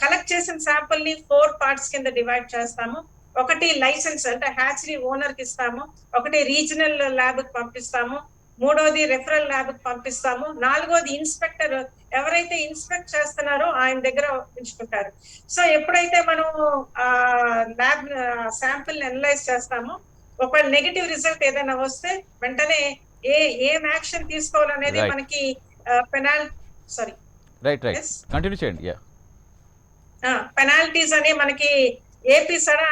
కలెక్ట్ చేసిన శాంపుల్ ని 4 పార్ట్స్ కింద డివైడ్ చేస్తాము. ఒకటి లైసెన్స్ అంటే హ్యాచరీ ఓనర్ కి ఇస్తాము, ఒకటి రీజనల్ ల్యాబ్ కి పంపిస్తాము, మూడోది రెఫరల్ ల్యాబ్ కి పంపిస్తాము, నాలుగోది ఇన్స్పెక్టర్ ఎవరైతే ఇన్స్పెక్ట్ చేస్తున్నారో ఆయన దగ్గర ఉంచుకుంటారు. సో ఎప్పుడైతే మనం ల్యాబ్ శాంపుల్ అనలైజ్ చేస్తామో ఒకవేళ నెగిటివ్ రిజల్ట్ ఏదైనా వస్తే వెంటనే ఏం యాక్షన్ తీసుకోవాలనేది Right. మనకి రైట్ Yes. కంటిన్యూ చేయండి. యా పెనాల్టీస్ అని మనకి ఏపీ సడా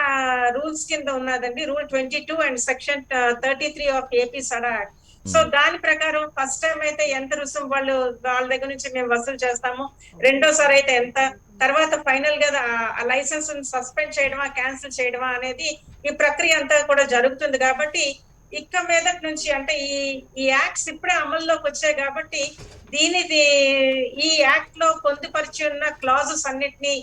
రూల్స్ కింద ఉన్నదండి. Rule 22 and section 33 of AP SADA act. So దాని ప్రకారం ఫస్ట్ టైం అయితే ఎంత రుసుము వాళ్ళ దగ్గర నుంచి మేము వసూలు చేస్తాము, రెండోసారి అయితే ఎంత, తర్వాత ఫైనల్ గా ఆ లైసెన్స్ సస్పెండ్ చేయడమా క్యాన్సిల్ చేయడమా అనేది ఈ ప్రక్రియ అంతా కూడా జరుగుతుంది. కాబట్టి ఇక మీదటి నుంచి అంటే ఈ యాక్ట్స్ ఇప్పుడే అమల్లోకి వచ్చాయి కాబట్టి ఈ యాక్ట్ లో పొందుపరిచి ఉన్న క్లాజెస్ అన్నిటినీ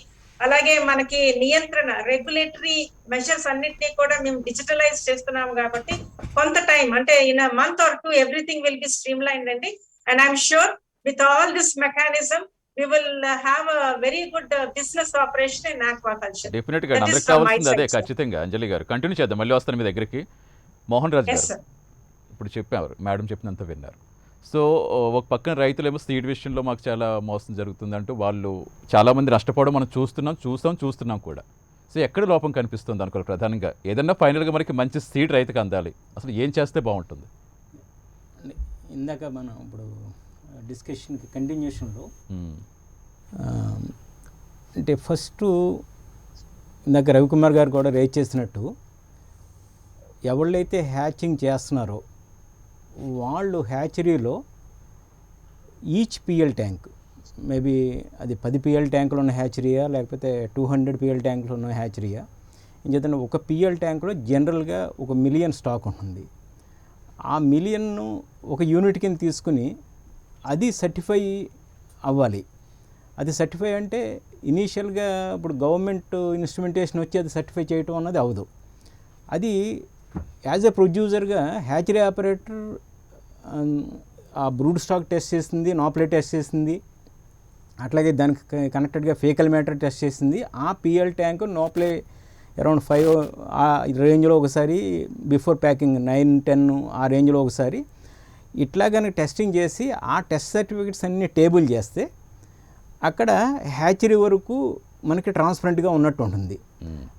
అలాగే మనకి నియంత్రణ రెగ్యులేటరీ మెజర్స్ అన్నిటినీ కూడా మేము డిజిటలైజ్ చేస్తున్నాం కాబట్టి కొంత టైం అంటే in a month or 2 everything will be streamlined అండి. And I'm sure with all this mechanism we will have a very good business operation in aquaculture. Definite గా That is అందరికి from my కావాల్సింది అదే side, sir. ఖచ్చితంగా. అంజలి గారు continue చేద్దాం, మళ్ళీ వస్తాను మీ దగ్గరికి. మోహన్ రాజ్ Yes, గారు sir. ఇప్పుడు చెప్పారు, మేడం చెప్పినంత విన్నారు. సో ఒక పక్కన రైతులేమో సీడ్ విషయంలో మాకు చాలా మోసం జరుగుతుందంటూ వాళ్ళు చాలామంది నష్టపోవడం మనం చూస్తున్నాం కూడా. సో ఎక్కడ లోపం కనిపిస్తుంది అనుకో ప్రధానంగా ఏదన్నా ఫైనల్గా మనకి మంచి సీడ్ రైతుకు అందాలి, అసలు ఏం చేస్తే బాగుంటుంది? ఇందాక మనం ఇప్పుడు డిస్కషన్కి కంటిన్యూషన్లో అంటే ఫస్ట్ ఇందాక రవికుమార్ గారు కూడా రేజ్ చేసినట్టు ఎవళ్ళైతే హ్యాచింగ్ చేస్తున్నారో వాళ్ళు హ్యాచరీలో ఈచ్ పిఎల్ ట్యాంక్ మేబీ అది 10 పిఎల్ ట్యాంకులు ఉన్న హ్యాచరీయా లేకపోతే 200 పిఎల్ ట్యాంకులు ఉన్న హ్యాచరీయా, ఇంకేదైనా ఒక పిఎల్ ట్యాంకులో జనరల్గా 1 మిలియన్ స్టాక్ ఉంటుంది. ఆ మిలియన్ను ఒక యూనిట్ కింద తీసుకుని అది సర్టిఫై అవ్వాలి. అది సర్టిఫై అంటే ఇనీషియల్గా ఇప్పుడు గవర్నమెంట్ ఇన్స్ట్రుమెంటేషన్ వచ్చి అది సర్టిఫై చేయటం అన్నది అవదు. అది యాజ్ ఎ ప్రొడ్యూసర్గా హ్యాచరీ ఆపరేటర్ ఆ బ్రూడ్ స్టాక్ టెస్ట్ చేసింది, నాప్లే టెస్ట్ చేసింది, అట్లాగే దానికి కనెక్టెడ్గా ఫేకల్ మ్యాటర్ టెస్ట్ చేసింది. ఆ పిఎల్ ట్యాంక్ నాప్లే అరౌండ్ 5 ఆ రేంజ్లో ఒకసారి, బిఫోర్ ప్యాకింగ్ 9-10 ఆ రేంజ్లో ఒకసారి, ఇట్లా కనుక టెస్టింగ్ చేసి ఆ టెస్ట్ సర్టిఫికెట్స్ అన్నీ టేబుల్ చేస్తే అక్కడ హ్యాచరీ వరకు మనకి ట్రాన్స్పరెంట్గా ఉన్నట్టు ఉంటుంది.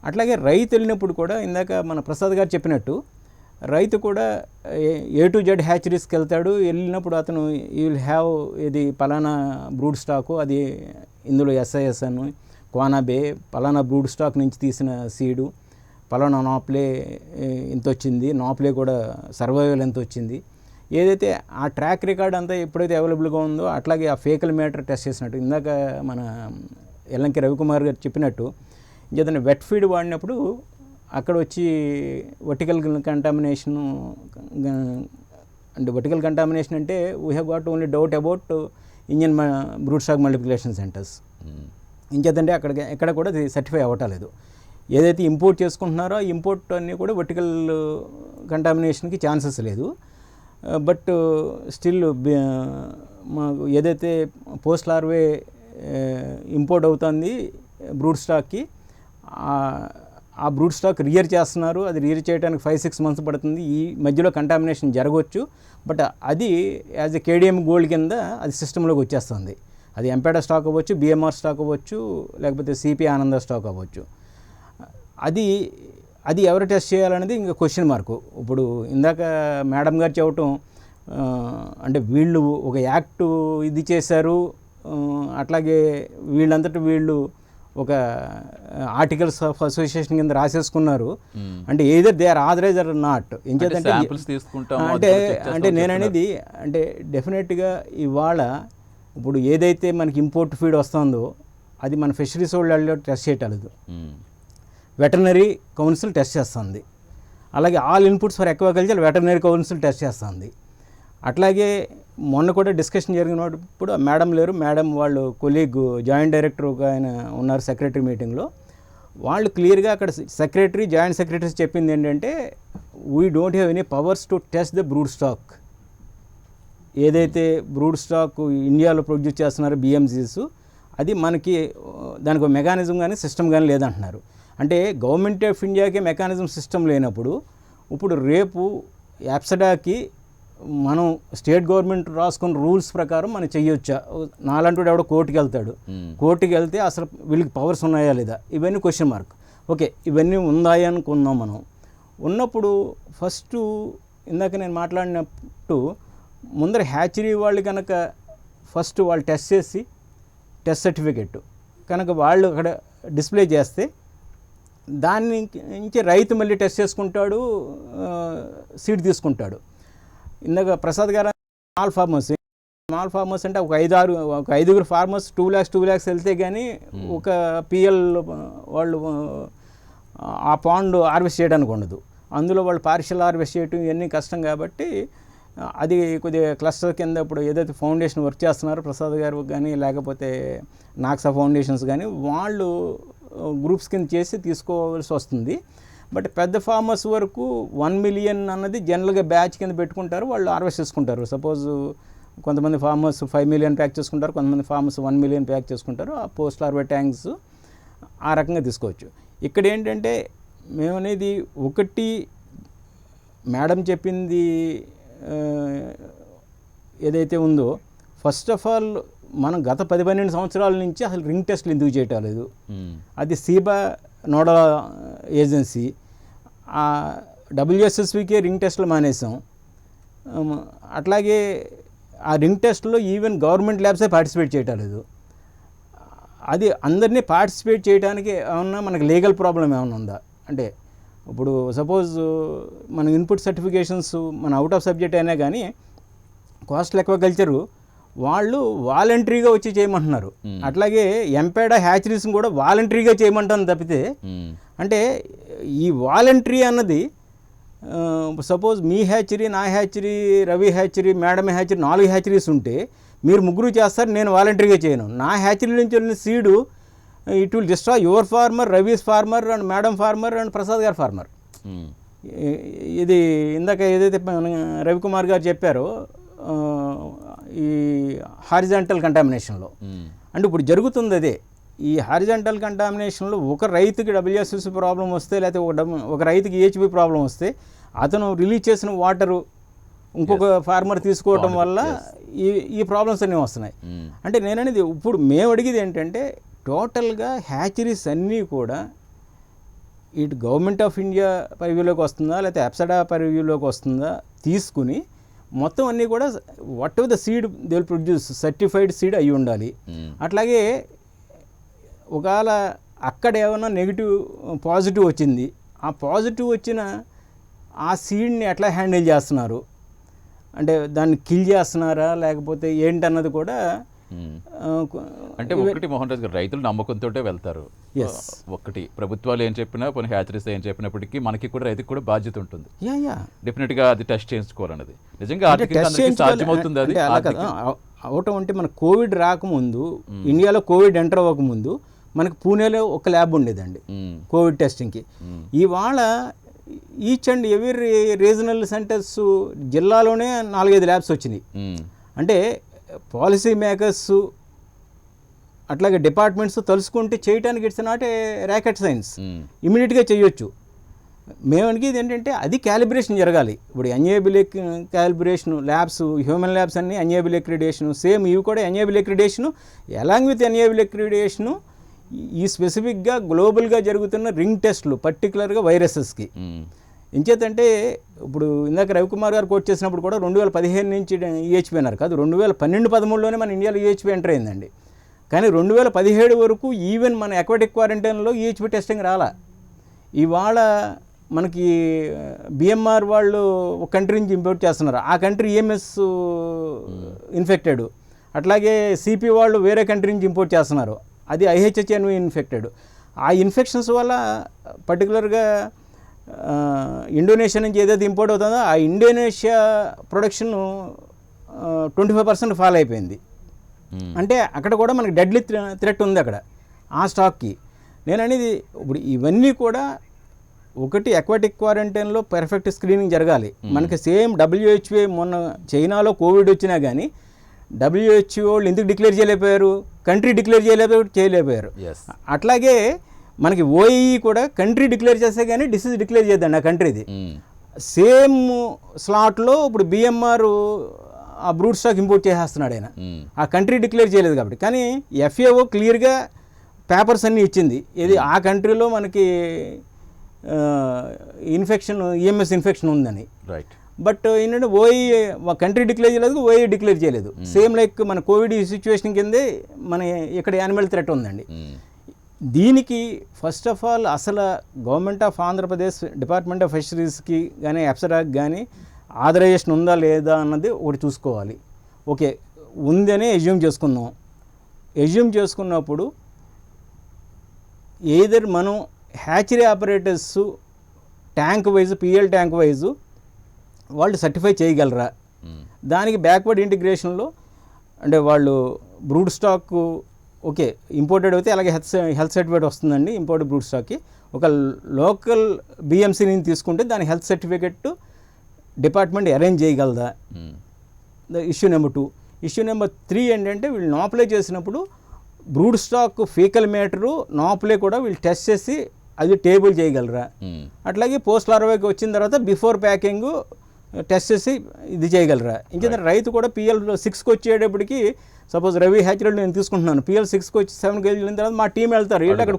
అట్లాగే రైతు వెళ్ళినప్పుడు కూడా ఇందాక మన ప్రసాద్ గారు చెప్పినట్టు రైతు కూడా A to Z హ్యాచరీస్కి వెళ్తాడు. వెళ్ళినప్పుడు అతను ఈ విల్ హ్యావ్ ఇది పలానా బ్రూడ్ స్టాకు, అది ఇందులో SIS అని క్వానాబే పలానా బ్రూడ్ స్టాక్ నుంచి తీసిన సీడు, పలానా నాప్లే ఎంత వచ్చింది, నాప్లే కూడా సర్వైవల్ ఎంత వచ్చింది, ఏదైతే ఆ ట్రాక్ రికార్డ్ అంతా ఎప్పుడైతే అవైలబుల్గా ఉందో అట్లాగే ఆ ఫేకల్ మ్యాటర్ టెస్ట్ చేసినట్టు ఇందాక మన ఎల్లంకి రవికుమార్ గారు చెప్పినట్టు ఏదైనా వెట్ ఫీడ్ వాడినప్పుడు అక్కడ వచ్చి వర్టికల్ కంటామినేషన్ అంటే వర్టికల్ కంటామినేషన్ అంటే we have got only doubt about Indian brood stock multiplication centres. ఇంకేదంటే ఎక్కడ కూడా అది సర్టిఫై అవ్వటలేదు. ఏదైతే ఇంపోర్ట్ చేసుకుంటున్నారో ఆ ఇంపోర్ట్ అన్నీ కూడా వర్టికల్ కంటామినేషన్కి ఛాన్సెస్ లేదు. బట్ స్టిల్ మాకు ఏదైతే పోస్ట్ లార్వే ఇంపోర్ట్ అవుతుంది బ్రూడ్ స్టాక్కి, ఆ బ్రూడ్ స్టాక్ రియర్ చేస్తున్నారు. అది రియర్ చేయడానికి 5-6 మంత్స్ పడుతుంది. ఈ మధ్యలో కంటామినేషన్ జరగవచ్చు. బట్ అది యాజ్ ఎ KDM గోల్డ్ కింద అది సిస్టంలోకి వచ్చేస్తుంది. అది ఎంపేడా స్టాక్ అవ్వచ్చు, BMR స్టాక్ అవ్వచ్చు, లేకపోతే CP ఆనంద స్టాక్ అవ్వచ్చు. అది ఎవరు టెస్ట్ చేయాలనేది ఇంకా క్వశ్చన్ మార్కు. ఇప్పుడు ఇందాక మేడం గారు చెప్పటం అంటే వీళ్ళు ఒక యాక్ట్ ఇది చేశారు, అట్లాగే వీళ్ళంతటి వీళ్ళు ఒక ఆర్టికల్స్ ఆఫ్ అసోసియేషన్ కింద రాసేసుకున్నారు. అంటే either they are authorise or not. అంటే నేను అనేది అంటే డెఫినెట్గా ఇవాళ ఇప్పుడు ఏదైతే మనకి ఇంపోర్ట్ ఫీడ్ వస్తుందో అది మన ఫిషరీస్ వాళ్ళు టెస్ట్ చేయటలేదు, వెటర్నరీ కౌన్సిల్ టెస్ట్ చేస్తుంది. అలాగే all inputs for aquaculture veterinary council test చేస్తుంది. అట్లాగే మొన్న కూడా డిస్కషన్ జరిగినప్పుడు మేడం లేరు, మేడం వాళ్ళు కొలీగ్ జాయింట్ డైరెక్టర్ ఆయన ఉన్నారు సెక్రటరీ మీటింగ్లో. వాళ్ళు క్లియర్గా అక్కడ సెక్రటరీ జాయింట్ సెక్రటరీస్ చెప్పింది ఏంటంటే we don't have any powers to test the brood stock. ఏదైతే బ్రూడ్ స్టాక్ ఇండియాలో ప్రొడ్యూస్ చేస్తున్నారో బిఎంసీస్, అది మనకి దానికి ఒక మెకానిజం కానీ సిస్టమ్ కానీ లేదంటున్నారు. అంటే గవర్నమెంట్ ఆఫ్ ఇండియాకి మెకానిజం సిస్టమ్ లేనప్పుడు ఇప్పుడు రేపు యాప్సడాకి మనం స్టేట్ గవర్నమెంట్ రాసుకున్న రూల్స్ ప్రకారం మనం చెయ్యొచ్చా? నాలంటూ ఎవడో కోర్టుకి వెళ్తాడు, కోర్టుకి వెళ్తే అసలు వీళ్ళకి పవర్స్ ఉన్నాయా లేదా, ఇవన్నీ క్వశ్చన్ మార్క్. ఓకే, ఇవన్నీ ఉందాయా అనుకుందాం. మనం ఉన్నప్పుడు ఫస్ట్ ఇందాక నేను మాట్లాడినట్టు ముందర హ్యాచరీ వాళ్ళు కనుక ఫస్ట్ వాళ్ళు టెస్ట్ చేసి టెస్ట్ సర్టిఫికెట్ కనుక వాళ్ళు అక్కడ డిస్ప్లే చేస్తే దాని నుంచి రైతు మళ్ళీ టెస్ట్ చేసుకుంటాడు, సీడ్ తీసుకుంటాడు. ఇందాక ప్రసాద్ గారు స్మాల్ ఫార్మర్స్ అంటే ఒక 5-6 ఫార్మర్స్ 2 lakhs వెళ్తే కానీ ఒక పిఎల్ వాళ్ళు ఆ పాండ్ హార్వెస్ట్ చేయడానికి ఉండదు. అందులో వాళ్ళు పార్షియల్ హార్వెస్ట్ చేయడం ఇవన్నీ కష్టం కాబట్టి అది కొద్దిగా క్లస్టర్ కింద ఇప్పుడు ఏదైతే ఫౌండేషన్ వర్క్ చేస్తున్నారో ప్రసాద్ గారు కానీ లేకపోతే నాక్సా ఫౌండేషన్స్ కానీ వాళ్ళు గ్రూప్స్ కింద చేసి తీసుకోవాల్సి వస్తుంది. బట్ పెద్ద ఫార్మర్స్ వరకు 1 million అన్నది జనరల్గా బ్యాచ్ కింద పెట్టుకుంటారు, వాళ్ళు హార్వెస్ట్ చేసుకుంటారు. సపోజ్ కొంతమంది ఫార్మర్స్ 5 million ప్యాక్ చేసుకుంటారు, కొంతమంది ఫార్మర్స్ 1 million ప్యాక్ చేసుకుంటారు. ఆ పోస్ట్ హార్వెస్ట్ ట్యాంక్స్ ఆ రకంగా తీసుకోవచ్చు. ఇక్కడ ఏంటంటే మేము అనేది ఒకటి మేడం చెప్పింది ఏదైతే ఉందో, ఫస్ట్ ఆఫ్ ఆల్ మనం గత 10-12 సంవత్సరాల నుంచి అసలు రింగ్ టెస్ట్లు ఎందుకు చేయటం లేదు? అది సీబా నోడల్ ఏజెన్సీ, WSSVకే రింగ్ టెస్ట్లు మానేసాం. అట్లాగే ఆ రింగ్ టెస్ట్లో ఈవెన్ గవర్నమెంట్ ల్యాబ్సే పార్టిసిపేట్ చేయటం లేదు. అది అందరినీ పార్టిసిపేట్ చేయడానికి ఏమన్నా మనకి లీగల్ ప్రాబ్లం ఏమైనా ఉందా? అంటే ఇప్పుడు సపోజ్ మన ఇన్పుట్ సర్టిఫికేషన్స్ మన అవుట్ ఆఫ్ సబ్జెక్ట్ అయినా కానీ కోస్టల్ అక్వాకల్చరు వాళ్ళు వాలంటరీగా వచ్చి చేయమంటున్నారు. అట్లాగే ఎంపేడా హ్యాచరీస్ని కూడా వాలంటరీగా చేయమంటాను తప్పితే, అంటే ఈ వాలంటరీ అన్నది సపోజ్ మీ హ్యాచరీ, నా hatchery, Ravi hatchery, madam hatchery 4 hatcheries ఉంటే మీరు 3 చేస్తారు, నేను వాలంటరీగా చేయను. నా హ్యాచరీ నుంచి వెళ్ళిన seed it will destroy your farmer, Ravi's farmer and madam farmer and Prasad గారు ఫార్మర్. ఇది ఇందాక ఏదైతే రవికుమార్ గారు చెప్పారో ఈ హారిజాంటల్ కంటామినేషన్లో, అంటే ఇప్పుడు జరుగుతుంది అదే. ఈ హారిజాంటల్ కంటామినేషన్లో ఒక రైతుకి WSS ప్రాబ్లం వస్తే, లేకపోతే ఒక రైతుకి EHB ప్రాబ్లం వస్తే అతను రిలీజ్ చేసిన వాటరు ఇంకొక ఫార్మర్ తీసుకోవటం వల్ల ఈ ప్రాబ్లమ్స్ అన్నీ వస్తున్నాయి. అంటే నేననేది ఇప్పుడు మేము అడిగేది ఏంటంటే టోటల్గా హ్యాచరీస్ అన్నీ కూడా ఇటు గవర్నమెంట్ ఆఫ్ ఇండియా పరివ్యూలోకి వస్తుందా లేకపోతే అప్సడా పరివ్యూలోకి వస్తుందా తీసుకుని మొత్తం అన్నీ కూడా what ever the seed they will produce certified seed అయి ఉండాలి. అట్లాగే ఒకవేళ అక్కడ ఏమైనా నెగిటివ్ పాజిటివ్ వచ్చింది, ఆ పాజిటివ్ వచ్చిన ఆ సీడ్ని ఎట్లా హ్యాండిల్ చేస్తున్నారు, అంటే దాన్ని కిల్ చేస్తున్నారా లేకపోతే ఏంటన్నది కూడా. అంటే ఒకటి మోహన్ రాజ్ గారు, రైతులు నమ్మకంతో వెళ్తారు. ఒకటి ప్రభుత్వాలు ఏం చెప్పినా కొన్ని హ్యాచరీస్ ఏం చెప్పినప్పటికీ మనకి కూడా రైతుకి కూడా బాధ్యత ఉంటుంది. డెఫినెట్గా అది టెస్ట్ చేయించుకోవాలన్నది నిజంగా సాధ్యమవుతుంది. అది అవటం అంటే మన కోవిడ్ రాకముందు, ఇండియాలో కోవిడ్ ఎంటర్ అవ్వకముందు మనకి పూణేలో ఒక ల్యాబ్ ఉండేదండి కోవిడ్ టెస్టింగ్కి. ఇవాళ each and every regional centres జిల్లాలోనే 4-5 ల్యాబ్స్ వచ్చినాయి. అంటే పాలసీ మేకర్స్ అట్లాగే డిపార్ట్మెంట్స్ తలుసుకుంటే చేయడానికి it's not a rocket science, ఇమీడియట్గా చేయొచ్చు. మేము అడిగేది ఏంటంటే అది క్యాలిబ్రేషన్ జరగాలి. ఇప్పుడు NABL calibration labs, human labs అన్నీ ఎన్ఏబుల్ అక్రిడేషను, సేమ్ ఇవి కూడా ఎన్ఏబుల్ అక్రిడేషను. అలాంగ్ విత్ ఎన్ఏబుల్ అక్రిడేషను ఈ స్పెసిఫిక్గా గ్లోబల్గా జరుగుతున్న రింగ్ టెస్ట్లు పర్టికులర్గా వైరసెస్కి. ఇంచేతంటే ఇప్పుడు ఇందాక రవికుమార్ గారు కోట్ చేసినప్పుడు కూడా 2015 నుంచి EHP అన్నారు కాదు, 2012-13లోనే మన ఇండియాలో EHP ఎంటర్ అయిందండి. కానీ 2017 వరకు ఈవెన్ మన అక్వాటిక్ క్వారంటైన్లో EHP టెస్టింగ్ రాలా. ఇవాళ మనకి BMR వాళ్ళు ఒక కంట్రీ నుంచి ఇంపోర్ట్ చేస్తున్నారు, ఆ కంట్రీ EMS ఇన్ఫెక్టెడ్, అట్లాగే సిపి వాళ్ళు వేరే కంట్రీ నుంచి ఇంపోర్ట్ చేస్తున్నారు, అది IHHNV ఇన్ఫెక్టెడ్. ఆ ఇన్ఫెక్షన్స్ వల్ల పర్టికులర్గా ఇండోనేషియా నుంచి ఏదైతే ఇంపోర్ట్ అవుతుందో ఆ ఇండోనేషియా ప్రొడక్షన్ 25% ఫాల్ అయిపోయింది. అంటే అక్కడ కూడా మనకి డెడ్లీ థ్రెట్ ఉంది అక్కడ ఆ స్టాక్కి. నేను అనేది ఇప్పుడు ఇవన్నీ కూడా ఒకటి అక్వాటిక్ క్వారంటైన్లో పర్ఫెక్ట్ స్క్రీనింగ్ జరగాలి. మనకి సేమ్ WHO మొన్న చైనాలో కోవిడ్ వచ్చినా కానీ WHO వాళ్ళు ఎందుకు డిక్లేర్ చేయలేకపోయారు, కంట్రీ డిక్లేర్ చేయలేకపోయారు. అట్లాగే మనకి OAE కూడా కంట్రీ డిక్లేర్ చేస్తే కానీ డిసీజ్ డిక్లేర్ చేద్దండి ఆ కంట్రీది. సేమ్ స్లాట్లో ఇప్పుడు BMR ఆ బ్రూట్ స్టాక్ ఇంపోర్ట్ చేసేస్తున్నాడు ఆయన, ఆ కంట్రీ డిక్లేర్ చేయలేదు కాబట్టి. కానీ FAO క్లియర్గా పేపర్స్ అన్నీ ఇచ్చింది, ఇది ఆ కంట్రీలో మనకి ఇన్ఫెక్షన్ EMS ఇన్ఫెక్షన్ ఉందని. రైట్. బట్ ఏంటంటే OAE కంట్రీ డిక్లేర్ చేయలేదు, OAE డిక్లేర్ చేయలేదు. సేమ్ లైక్ మన కోవిడ్ సిచ్యువేషన్ కిందే మన ఇక్కడ యానిమల్ థ్రెట్ ఉందండి. దీనికి ఫస్ట్ ఆఫ్ ఆల్ అసలు government of Andhra Pradesh department of ఫిషరీస్కి కానీ అప్సరాకి కానీ ఆథరైజేషన్ ఉందా లేదా అన్నది ఒకటి చూసుకోవాలి. ఓకే ఉందనే ఎజ్యూమ్ చేసుకుందాం. ఎజ్యూమ్ చేసుకున్నప్పుడు ఎయిదర్ మనం hatchery operators tank wise PL tank wise వాళ్ళు సర్టిఫై చేయగలరా, దానికి బ్యాక్వర్డ్ ఇంటిగ్రేషన్లో అంటే వాళ్ళు బ్రూడ్ స్టాక్ ఓకే ఇంపోర్టెడ్ అయితే అలాగే హెల్త్ సర్టిఫికేట్ వస్తుందండి ఇంపోర్టెడ్ బ్రూడ్ స్టాక్కి. ఒక లోకల్ BMCని తీసుకుంటే దాని హెల్త్ సర్టిఫికేట్ డిపార్ట్మెంట్ అరేంజ్ చేయగలదా, ఇష్యూ నెంబర్ 2. ఇష్యూ నెంబర్ 3 ఏంటంటే వీళ్ళు నాప్లే చేసినప్పుడు బ్రూడ్ స్టాక్ ఫీకల్ మ్యాటరు నాప్లే కూడా వీళ్ళు టెస్ట్ చేసి అది టేబుల్ చేయగలరా. అట్లాగే పోస్ట్ లార్వాకి వచ్చిన తర్వాత బిఫోర్ ప్యాకింగ్ టెస్ట్ చేసి ఇది చేయగలరా. ఇంకేంటే రైతు కూడా PL 6కి వచ్చేటప్పటికి సపోజ్ రవి హ్యాచరీలో నేను తీసుకుంటున్నాను, PL 6కి వచ్చి 7కి వెళ్ళిన తర్వాత మా టీం వెళ్తారు, వీళ్ళు అక్కడ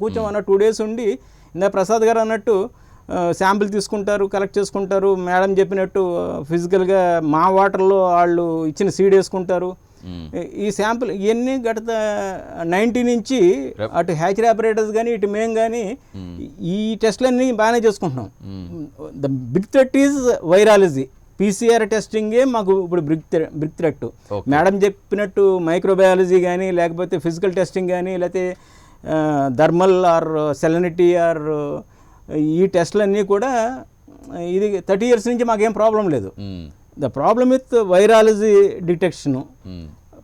కూర్చోమన్న 2 days ఉండి ఇందా ప్రసాద్ గారు అన్నట్టు శాంపిల్ తీసుకుంటారు, కలెక్ట్ చేసుకుంటారు, మేడం చెప్పినట్టు ఫిజికల్గా మా వాటర్లో వాళ్ళు ఇచ్చిన సీడ్ వేసుకుంటారు. ఈ శాంపిల్ ఇవన్నీ గత 90 నుంచి అటు హ్యాచరీ ఆపరేటర్స్ కానీ ఇటు మేము కానీ ఈ టెస్ట్లన్నీ బాగానే చేసుకుంటున్నాం. The big threat is virology. PCR టెస్టింగే మాకు ఇప్పుడు బిగ్ థ్రెట్. మేడం చెప్పినట్టు మైక్రోబయాలజీ కానీ లేకపోతే ఫిజికల్ టెస్టింగ్ కానీ లేకపోతే థర్మల్ ఆర్ సెలనిటీ ఆర్ ఈ టెస్ట్లన్నీ కూడా ఇది 30 years నుంచి మాకేం ప్రాబ్లం లేదు. The problem with virology detection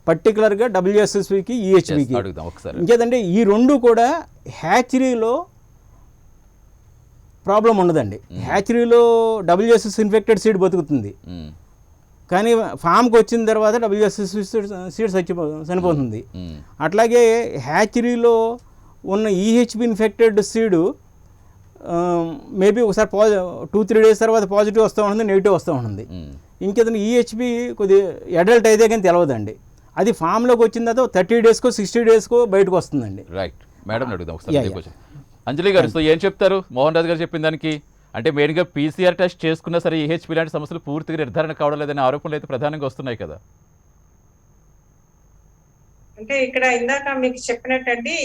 పర్టికులర్గా WSSVకి EHBకి. ఇంకేదంటే ఈ రెండు కూడా హ్యాచరీలో ప్రాబ్లం ఉండదండి. హ్యాచరీలో WSS ఇన్ఫెక్టెడ్ సీడ్ బతుకుతుంది, కానీ ఫామ్కి వచ్చిన తర్వాత WSS సీడ్ చనిపోతుంది. అట్లాగే హ్యాచరీలో ఉన్న EHB ఇన్ఫెక్టెడ్ సీడు మేబీ ఒకసారి 2-3 days తర్వాత పాజిటివ్ వస్తూ ఉంటుంది, నెగిటివ్ వస్తూ ఉంటుంది. ఇంకేదైనా EHB కొద్దిగా అడల్ట్ అయితే కానీ తెలవదండి, అది ఫామ్లోకి వచ్చిన తర్వాత 30 daysకో 60 daysకో బయటకు వస్తుందండి. రైట్. మేడం అడుగుదాం ఒకసారి. అంజలి గారు, సో ఏం చెప్తారు మోహన్ రాజు గారు చెప్పిన దానికి? అంటే మెయిన్గా PCR టెస్ట్ చేసుకున్నా సరే EHB లాంటి సమస్యలు పూర్తిగా నిర్ధారణ కావడం లేదనే ఆరోపణలు అయితే ప్రధానంగా వస్తున్నాయి కదా. అంటే ఇక్కడ ఇందాక మీకు చెప్పినట్టండి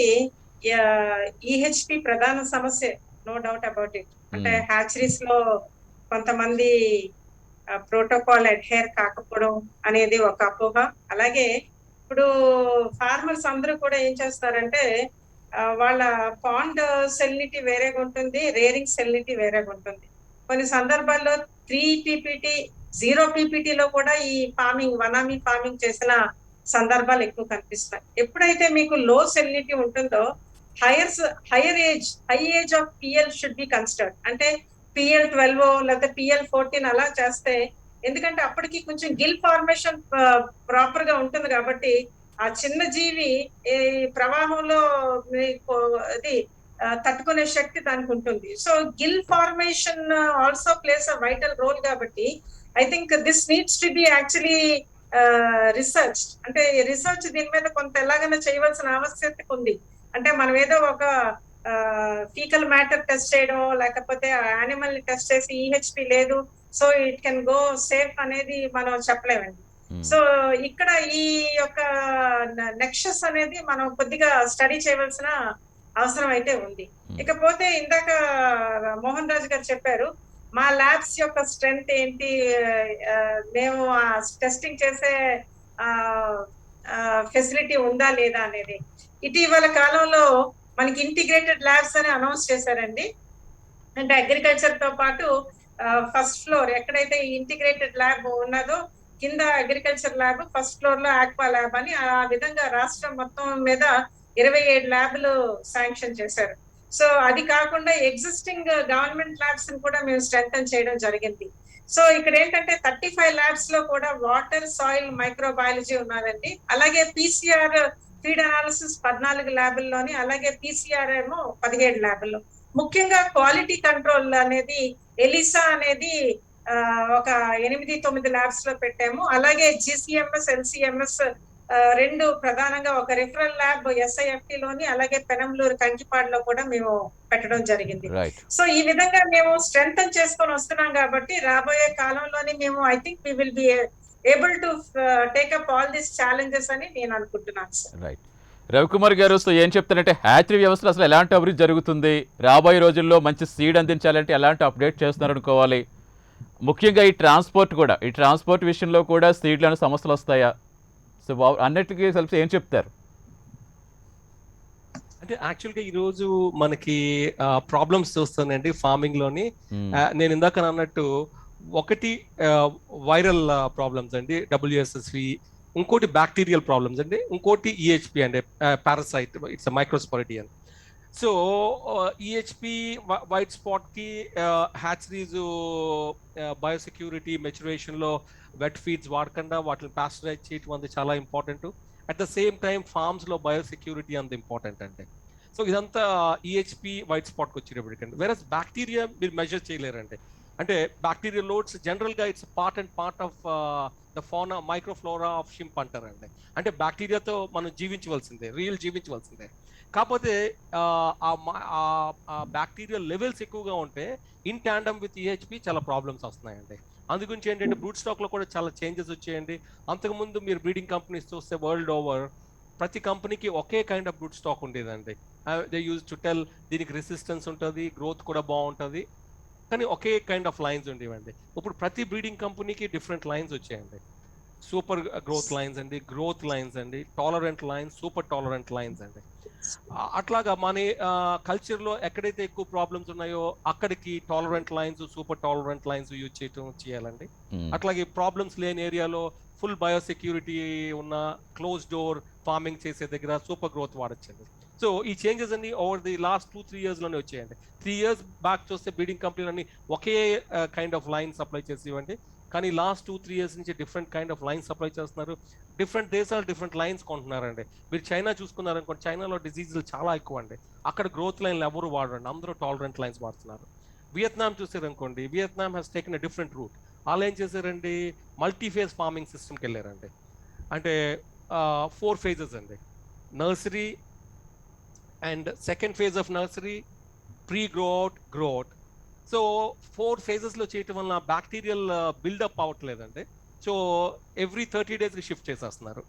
EHB ప్రధాన సమస్య, నో డౌట్ అబౌట్ ఇట్. అంటే హ్యాచరీస్ లో కొంతమంది ప్రోటోకాల్ అడ్హేర్ కాకపోవడం అనేది ఒక అపోహ. అలాగే ఇప్పుడు ఫార్మర్స్ అందరూ కూడా ఏం చేస్తారంటే వాళ్ళ పాండ్ సెల్నిటీ వేరేగా ఉంటుంది, రేరింగ్ సెల్నిటీ వేరేగా ఉంటుంది. కొన్ని సందర్భాల్లో 3 PPT 0 PPT లో కూడా ఈ ఫార్మింగ్ వనామీ ఫార్మింగ్ చేసిన సందర్భాలు ఎక్కువ కనిపిస్తాయి. ఎప్పుడైతే మీకు లో సెల్నిటీ ఉంటుందో high age of PL should be considered. అంటే PL 12 లేకపోతే PL 14 అలా చేస్తే, ఎందుకంటే అప్పటికి కొంచెం గిల్ ఫార్మేషన్ ప్రాపర్ గా ఉంటుంది కాబట్టి ఆ చిన్న జీవి ఈ ప్రవాహంలో అది తట్టుకునే శక్తి దానికి ఉంటుంది. So gill formation also plays a vital role కాబట్టి I think this needs to be actually research. అంటే రీసెర్చ్ దీని మీద కొంత ఎలాగైనా చేయవలసిన ఆవశ్యకత ఉంది. అంటే మనం ఏదో ఒక ఫీకల్ మ్యాటర్ టెస్ట్ చేయడం లేకపోతే యానిమల్ ని టెస్ట్ చేసి EHB లేదు so it can go safe అనేది మనం చెప్పలేమండి. సో ఇక్కడ ఈ యొక్క నెక్షస్ అనేది మనం కొద్దిగా స్టడీ చేయవలసిన అవసరం అయితే ఉంది. ఇకపోతే ఇందాక మోహన్ రాజు గారు చెప్పారు మా ల్యాబ్స్ యొక్క స్ట్రెంగ్త్ ఏంటి, మేము టెస్టింగ్ చేసే ఫెసిలిటీ ఉందా లేదా అనేది. ఇటీవల కాలంలో మనకి ఇంటిగ్రేటెడ్ ల్యాబ్స్ అని అనౌన్స్ చేశారండి. అంటే అగ్రికల్చర్ తో పాటు ఫస్ట్ ఫ్లోర్ ఎక్కడైతే ఇంటిగ్రేటెడ్ ల్యాబ్ ఉన్నదో కింద అగ్రికల్చర్ ల్యాబ్, ఫస్ట్ ఫ్లోర్ లో ఆక్వా ల్యాబ్ అని ఆ విధంగా రాష్ట్రం మొత్తం మీద 27 ల్యాబ్లు శాంక్షన్ చేశారు. సో అది కాకుండా ఎగ్జిస్టింగ్ గవర్నమెంట్ ల్యాబ్స్ ని కూడా మేము స్ట్రెంథన్ చేయడం జరిగింది. సో ఇక్కడ ఏంటంటే 35 ల్యాబ్స్ లో కూడా వాటర్, సాయిల్, మైక్రోబయాలజీ ఉన్నారండి. అలాగే పీసీఆర్ ఫీడ్ అనాలిసిస్ 14 ల్యాబుల్లోని, అలాగే పీసీఆర్ ఏమో 17 ల్యాబుల్లో. ముఖ్యంగా క్వాలిటీ కంట్రోల్ అనేది ఎలిసా అనేది ఒక 8-9 ల్యాబ్స్ లో పెట్టాము. అలాగే జిసిఎంఎస్, ఎల్సిఎంఎస్ రెండు ప్రధానంగా ఒక రిఫరల్ ల్యాబ్ ఎస్ఐఎఫ్టి లోని, అలాగే పెనంలూరు, కంకిపాడులో కూడా మేము పెట్టడం జరిగింది. రైట్. సో ఈ విధంగా మేము స్ట్రెంథన్ చేసుకొని వస్తున్నాం కాబట్టి రాబోయే కాలంలోని మేము I think we will be able to take up all these challenges అని నేను అనుకుంటున్నాను సార్. రైట్. రవికుమార్ గారు, సో ఏం చెప్తారంటే హ్యాచరీ వ్యవస్థలో అసలు ఎలాంటి అభివృద్ధి జరుగుతుంది, రాబోయే రోజుల్లో మంచి సీడ్ అందించాలంటే ఎలాంటి అప్డేట్ చేస్తున్నారనుకోవాలి, ముఖ్యంగా ఈ ట్రాన్స్పోర్ట్ విషయంలో కూడా సీడ్లను సమస్యలు వస్తాయా, సో అన్నిటికీ కలిసి ఏం చెప్తారు? అంటే యాక్చువల్గా ఈరోజు మనకి ప్రాబ్లమ్స్ చూస్తానండి ఫార్మింగ్ లోని. నేను ఇందాక అన్నట్టు ఒకటి వైరల్ ప్రాబ్లమ్స్ అండి, WSSV, ఇంకోటి బ్యాక్టీరియల్ ప్రాబ్లమ్స్ అండి, ఇంకోటి ఈహెచ్పి అంటే parasite, it's microsporidian. So EHP white spot కి హ్యాచరీస్ బయోసెక్యూరిటీ మెచ్యురేషన్ లో వెట్ ఫీడ్స్ వాడకుండా వాటిని పాస్చరైజ్ చేయడం అనేది చాలా important. At the same time farms లో బయోసెక్యూరిటీ అంత ఇంపార్టెంట్ అంటే. సో ఇదంతా ఈహెచ్పి వైట్ స్పాట్కి వచ్చేటప్పటికండి. వేరస్ బ్యాక్టీరియా మీరు మెజర్ చేయలేరండి. అంటే బ్యాక్టీరియల్ లోడ్స్ జనరల్ గా it's part of the fauna microflora of shrimp అంటారండి. అంటే బ్యాక్టీరియాతో మనం జీవించవలసిందే, జీవించవలసిందే. కాకపోతే ఆ బ్యాక్టీరియల్ లెవెల్స్ ఎక్కువగా ఉంటే ఇన్ టాండమ్ విత్ ఈహెచ్పి చాలా ప్రాబ్లమ్స్ వస్తున్నాయండి. అందుగురించి ఏంటంటే బ్రూడ్ స్టాక్ లో కూడా చాలా చేంజెస్ వచ్చాయండి. అంతకుముందు మీరు బ్రీడింగ్ కంపెనీస్ చూస్తే వరల్డ్ ఓవర్ ప్రతి కంపెనీకి ఒకే కైండ్ ఆఫ్ బ్రూడ్ స్టాక్ ఉండేదండి. దే యూజ్ టు టెల్ దీనికి రెసిస్టెన్స్ ఉంటుంది, గ్రోత్ కూడా బాగుంటుంది, కానీ ఒకే కైండ్ ఆఫ్ లైన్స్ ఉండేవండి. ఇప్పుడు ప్రతి బ్రీడింగ్ కంపెనీకి డిఫరెంట్ లైన్స్ వచ్చాయండి. సూపర్ గ్రోత్ లైన్స్ అండి, గ్రోత్ లైన్స్ అండి, tolerant lines, super tolerant lines అండి. అట్లాగా మన కల్చర్లో ఎక్కడైతే ఎక్కువ ప్రాబ్లమ్స్ ఉన్నాయో అక్కడికి tolerant lines, super tolerant lines use చేయాలండి. అట్లాగే ప్రాబ్లమ్స్ లేని ఏరియాలో ఫుల్ బయోసెక్యూరిటీ ఉన్న క్లోజ్ డోర్ ఫార్మింగ్ చేసే దగ్గర సూపర్ గ్రోత్ వాడచ్చండి. సో ఈ చేంజెస్ అన్ని ఓవర్ ది లాస్ట్ 2-3 years లోనే వచ్చాయండి. 3 years బ్యాక్ చూస్తే బ్రీడింగ్ కంపెనీలు అన్ని ఒకే కైండ్ ఆఫ్ లైన్ సప్లై చేసేవండి. కానీ లాస్ట్ 2-3 years నుంచి different kind of line supply చేస్తున్నారు. డిఫరెంట్ దేశాలు డిఫరెంట్ లైన్స్ కొంటున్నారండి. మీరు చైనా చూసుకున్నారనుకోండి, చైనాలో డిసీజులు చాలా ఎక్కువ అండి. అక్కడ గ్రోత్ లైన్లు ఎవరు వాడరండి, అందరూ టాలరెంట్ లైన్స్ వాడుతున్నారు. వియత్నాం చూసారనుకోండి, Vietnam has taken a different route. వాళ్ళు ఏం చేశారండి, మల్టీఫేజ్ ఫార్మింగ్ సిస్టమ్కి వెళ్ళారండి. అంటే 4 phases అండి, nursery and second phase of nursery, pre growout, growout. So 4 phases లో చేయటం వల్ల బ్యాక్టీరియల్ బిల్డప్ అవ్వట్లేదండి. సో ఎవ్రీ 30 days షిఫ్ట్ చేసేస్తున్నారు.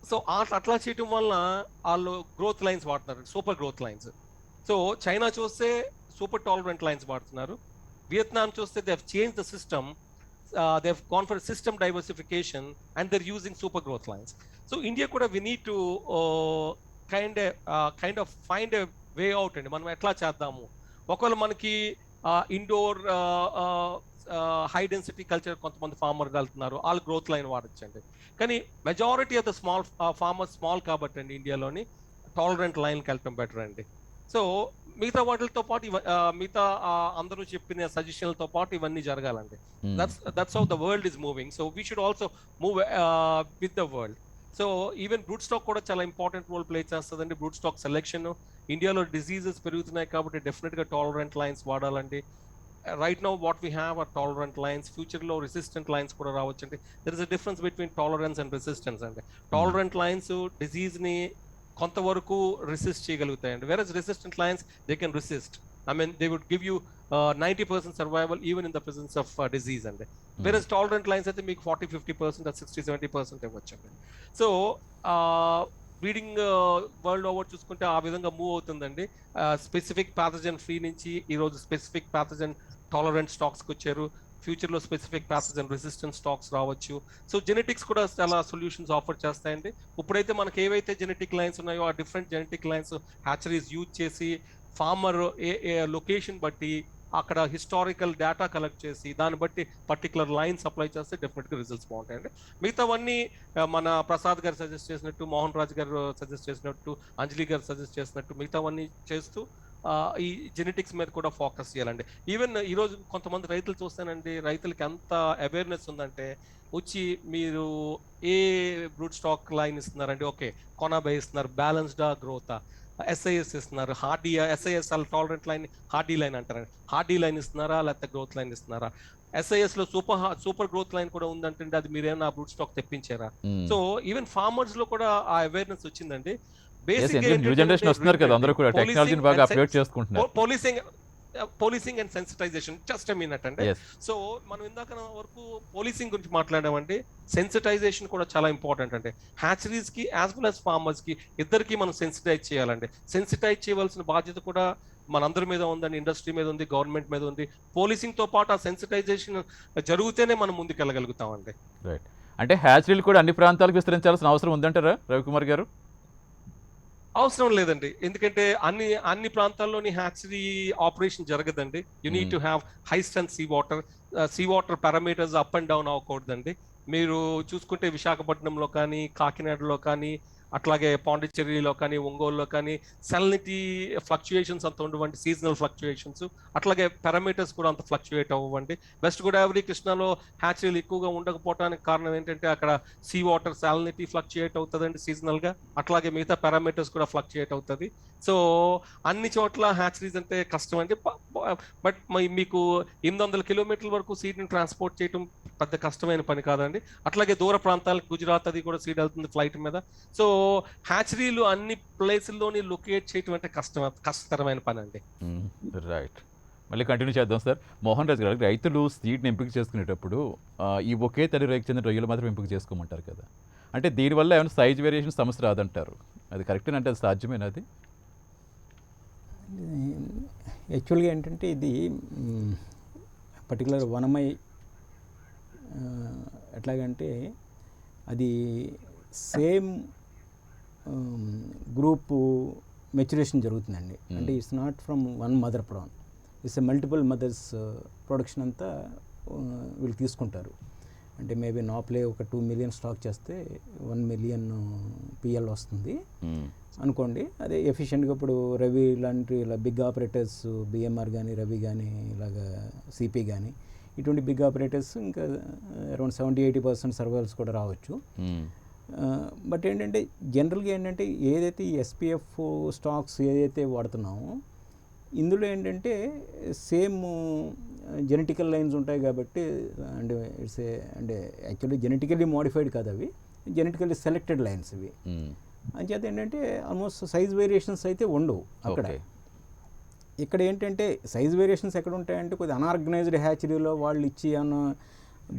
సో అట్లా చేయటం వల్ల వాళ్ళు గ్రోత్ లైన్స్ వాడుతున్నారు, super growth lines. So China చూస్తే సూపర్ టాలరెంట్ లైన్స్ వాడుతున్నారు. వియత్నాం చూస్తే they have change the system, they have gone for system diversification and they are using super growth lines. So India కూడా we need to kind of find a way out అండి. మనం ఎట్లా చేద్దాము, ఒకవేళ మనకి indoor high density culture కొంతమంది farmer వెళ్తున్నారు, వాళ్ళు గ్రోత్ లైన్ వాడచ్చండి. కానీ majority of the small farmers small కాబట్టి అండి ఇండియాలోని టాలరెంట్ లైన్కి వెళ్ళటం బెటర్ అండి. సో మిగతా వాటితో పాటు మిగతా అందరూ చెప్పిన సజెషన్లతో పాటు ఇవన్నీ జరగాలండి. That's how the world is moving. So we should also move with the world. So even brood stock కూడా చాలా ఇంపార్టెంట్ రోల్ ప్లే చేస్తుందండి. బ్రూట్ స్టాక్ సెలెక్షన్, ఇండియాలో డిసీజెస్ పెరుగుతున్నాయి కాబట్టి డెఫినెట్గా టాలరెంట్ లైన్స్ వాడాలండి. Right now what we have are tolerant lines. ఫ్యూచర్లో resistant lines కూడా రావచ్చండి. There is a difference between tolerance and resistance అండి. టాలరెంట్ లైన్స్ డిసీజ్ని కొంతవరకు రెసిస్ట్ చేయగలుగుతాయండి, versus resistant lines they can resist. I mean, they would give you 90% survival even in the presence of disease అండి. Whereas tolerant lines అయితే మీకు 40-50% 60-70% ఇవ్వచ్చండి. So breeding world over చూసుకుంటే ఆ విధంగా మూవ్ అవుతుందండి. స్పెసిఫిక్ ప్యాథజన్ ఫ్రీ నుంచి ఈరోజు స్పెసిఫిక్ ప్యాథజన్ టాలరెంట్ స్టాక్స్కి వచ్చారు. ఫ్యూచర్ లో స్పెసిఫిక్ ప్యాథోజన్ రెసిస్టెంట్ స్టాక్స్ రావచ్చు. సో జెనెటిక్స్ కూడా చాలా సొల్యూషన్స్ ఆఫర్ చేస్తాయండి. ఇప్పుడైతే మనకి ఏవైతే జెనెటిక్ లైన్స్ ఉన్నాయో ఆ different genetic lines hatcheries use చేసి ఫార్మర్ ఏ లొకేషన్ బట్టి అక్కడ హిస్టారికల్ డేటా కలెక్ట్ చేసి దాన్ని బట్టి పర్టికులర్ లైన్ సప్లై చేస్తే డెఫినెట్గా రిజల్ట్స్ బాగుంటాయండి. మిగతావన్నీ మన ప్రసాద్ గారు సజెస్ట్ చేసినట్టు, మోహన్ రాజ్ గారు సజెస్ట్ చేసినట్టు, అంజలి గారు సజెస్ట్ చేసినట్టు మిగతావన్నీ చేస్తూ ఈ జెనెటిక్స్ మీద కూడా ఫోకస్ చేయాలండి. ఈవెన్ ఈరోజు కొంతమంది రైతులు చూస్తానండి, రైతులకి ఎంత అవేర్నెస్ ఉందంటే వచ్చి మీరు ఏ బ్రూట్ స్టాక్ లైన్ ఇస్తున్నారండి, ఓకే కొనాబై ఇస్తున్నారు, బ్యాలెన్స్డా గ్రోత్, ఎస్ఐఎస్ ఇస్తున్నారు, hardy SIS tolerant line hardy line అంటారండి, హార్డీ లైన్ ఇస్తున్నారా లేకపోతే గ్రోత్ లైన్ ఇస్తున్నారా? ఎస్ఐఎస్ లో సూపర్ గ్రోత్ లైన్ కూడా ఉందంటే అది మీరేమైనా బ్రూట్ స్టాక్ తెప్పించారా? సో ఈవెన్ ఫార్మర్స్ లో కూడా ఆ అవేర్నెస్ వచ్చిందండి. న్యూ జనరేషన్ వస్తున్నారు కదా, అందరూ కూడా టెక్నాలజీని బాగా అప్డేట్ చేసుకుంటున్నారు. Policing and sensitisation just minute అండి. సో మనం ఇందాక వరకు పోలీసింగ్ గురించి మాట్లాడామండి, సెన్సిటైజేషన్ కూడా చాలా ఇంపార్టెంట్ అండి. హ్యాచరీస్ కి యాజ్ వెల్ యాజ్ ఫార్మర్స్ కి ఇద్దరికి మనం సెన్సిటైజ్ చేయాలండి. సెన్సిటైజ్ చేయవలసిన బాధ్యత కూడా మనందరి మీద ఉందండి, ఇండస్ట్రీ మీద ఉంది, గవర్నమెంట్ మీద ఉంది. పోలీసింగ్ తో పాటు ఆ సెన్సిటైజేషన్ జరిగితేనే మనం ముందుకెళ్ళగలుగుతామండి. రైట్. అంటే హ్యాచరీలు కూడా అన్ని ప్రాంతాలకు విస్తరించాల్సిన అవసరం ఉందంటారా రవికుమార్ గారు? అవసరం లేదండి, ఎందుకంటే అన్ని ప్రాంతాల్లోని హ్యాచరీ ఆపరేషన్ జరగదండి. You need to have high strength sea water parameters up and down అవ్వకూడదండి. మీరు చూసుకుంటే విశాఖపట్నంలో కానీ, కాకినాడలో కానీ, అట్లాగే పాండిచ్చేరిలో కానీ, ఒంగోలులో కానీ సెలనిటీ ఫ్లక్చుయేషన్స్ అంత ఉండవండి, సీజనల్ ఫ్లక్చుయేషన్స్. అట్లాగే పారామీటర్స్ కూడా అంత ఫ్లక్చుయేట్ అవ్వండి. వెస్ట్ గోదావరి, కృష్ణాలో హ్యాచరీలు ఎక్కువగా ఉండకపోవడానికి కారణం ఏంటంటే అక్కడ సీ వాటర్ సాలినిటీ ఫ్లక్చుయేట్ అవుతుందండి సీజనల్ గా, అట్లాగే మిగతా పారామీటర్స్ కూడా ఫ్లక్చుయేట్ అవుతుంది. సో అన్ని చోట్ల హ్యాచరీస్ అంటే కష్టం అండి. బట్ మీకు 800 కిలోమీటర్ల వరకు సీడ్ ని ట్రాన్స్పోర్ట్ చేయడం పెద్ద కష్టమైన పని కాదండి. అట్లాగే దూర ప్రాంతాలకు గుజరాత్ అది కూడా సీడ్ వెళ్తుంది ఫ్లైట్ మీద. సో హ్యాచరీలు అన్ని ప్లేసుల్లోని లొకేట్ చేయటం అంటే కష్టతరమైన పని అండి. రైట్. మళ్ళీ కంటిన్యూ చేద్దాం సార్. మోహన్ రాజ్ గారు, రైతులు సీడ్ని ఎంపిక చేసుకునేటప్పుడు ఈ ఒకే తల్లి రైతు చెందిన రొయ్యలు మాత్రం ఎంపిక చేసుకోమంటారు కదా, అంటే దీనివల్ల ఏమైనా సైజ్ వేరియేషన్ సమస్య రాదంటారు, అది కరెక్టేనంటే అది సాధ్యమేనా? అది యాక్చువల్గా ఏంటంటే ఇది పర్టికులర్ వనమై ఎట్లాగంటే అది సేమ్ గ్రూప్ మెచ్యురేషన్ జరుగుతుందండి. అంటే it's not from one mother prawn, it's multiple mothers production అంతా వీళ్ళు తీసుకుంటారు. అంటే మేబీ నాప్లే ఒక 2 మిలియన్ స్టాక్ చేస్తే 1 మిలియన్ పిఎల్ వస్తుంది అనుకోండి. అదే ఎఫిషియెంట్గా ఇప్పుడు రవి లాంటి ఇలా బిగ్ ఆపరేటర్స్, బిఎంఆర్ కానీ, రవి కానీ, ఇలాగా సిపి కానీ, ఇటువంటి బిగ్ ఆపరేటర్స్ ఇంకా అరౌండ్ 70-80% సర్వైవల్స్ కూడా రావచ్చు. బట్ ఏంటంటే జనరల్గా ఏంటంటే ఏదైతే ఈ ఎస్పీఎఫ్ స్టాక్స్ ఏదైతే వాడుతున్నామో ఇందులో ఏంటంటే సేమ్ జెనెటికల్ లైన్స్ ఉంటాయి కాబట్టి, అంటే ఇట్స్ అంటే యాక్చువల్లీ జెనెటికల్లీ మోడిఫైడ్ కాదు, అవి జెనెటికల్లీ సెలెక్టెడ్ లైన్స్ ఇవి. అంచేత ఏంటంటే ఆల్మోస్ట్ సైజ్ వేరియేషన్స్ అయితే ఉండవు అక్కడ. ఇక్కడ ఏంటంటే సైజ్ వేరియేషన్స్ ఎక్కడ ఉంటాయంటే కొద్దిగా అన్ఆర్గనైజ్డ్ హ్యాచరీలో వాళ్ళు ఇచ్చి అన్న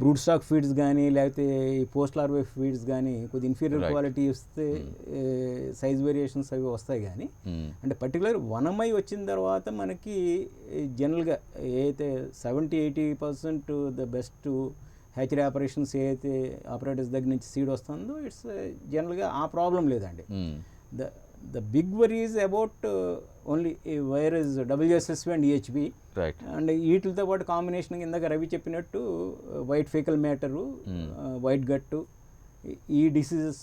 బ్రూడ్ స్టాక్ ఫీడ్స్ కానీ లేకపోతే ఈ పోస్ట్ లార్వే ఫీడ్స్ కానీ కొద్దిగా ఇన్ఫీరియర్ క్వాలిటీ ఇస్తే సైజ్ వేరియేషన్స్ అవి వస్తాయి. కానీ అంటే పర్టికులర్ వనమై వచ్చిన తర్వాత మనకి జనరల్గా ఏదైతే 70-80% ద బెస్ట్ హ్యాచరీ ఆపరేషన్స్ ఏదైతే ఆపరేటర్స్ దగ్గర నుంచి సీడ్ వస్తుందో ఇట్స్ జనరల్గా ఆ ప్రాబ్లం లేదండి. The big worry is about only where is WSSV and EHB. Right. And వీటితో పాటు కాంబినేషన్ ఇందాక రవి చెప్పినట్టు వైట్ ఫేకల్ మ్యాటరు, వైట్ గట్టు, ఈ డిసీజెస్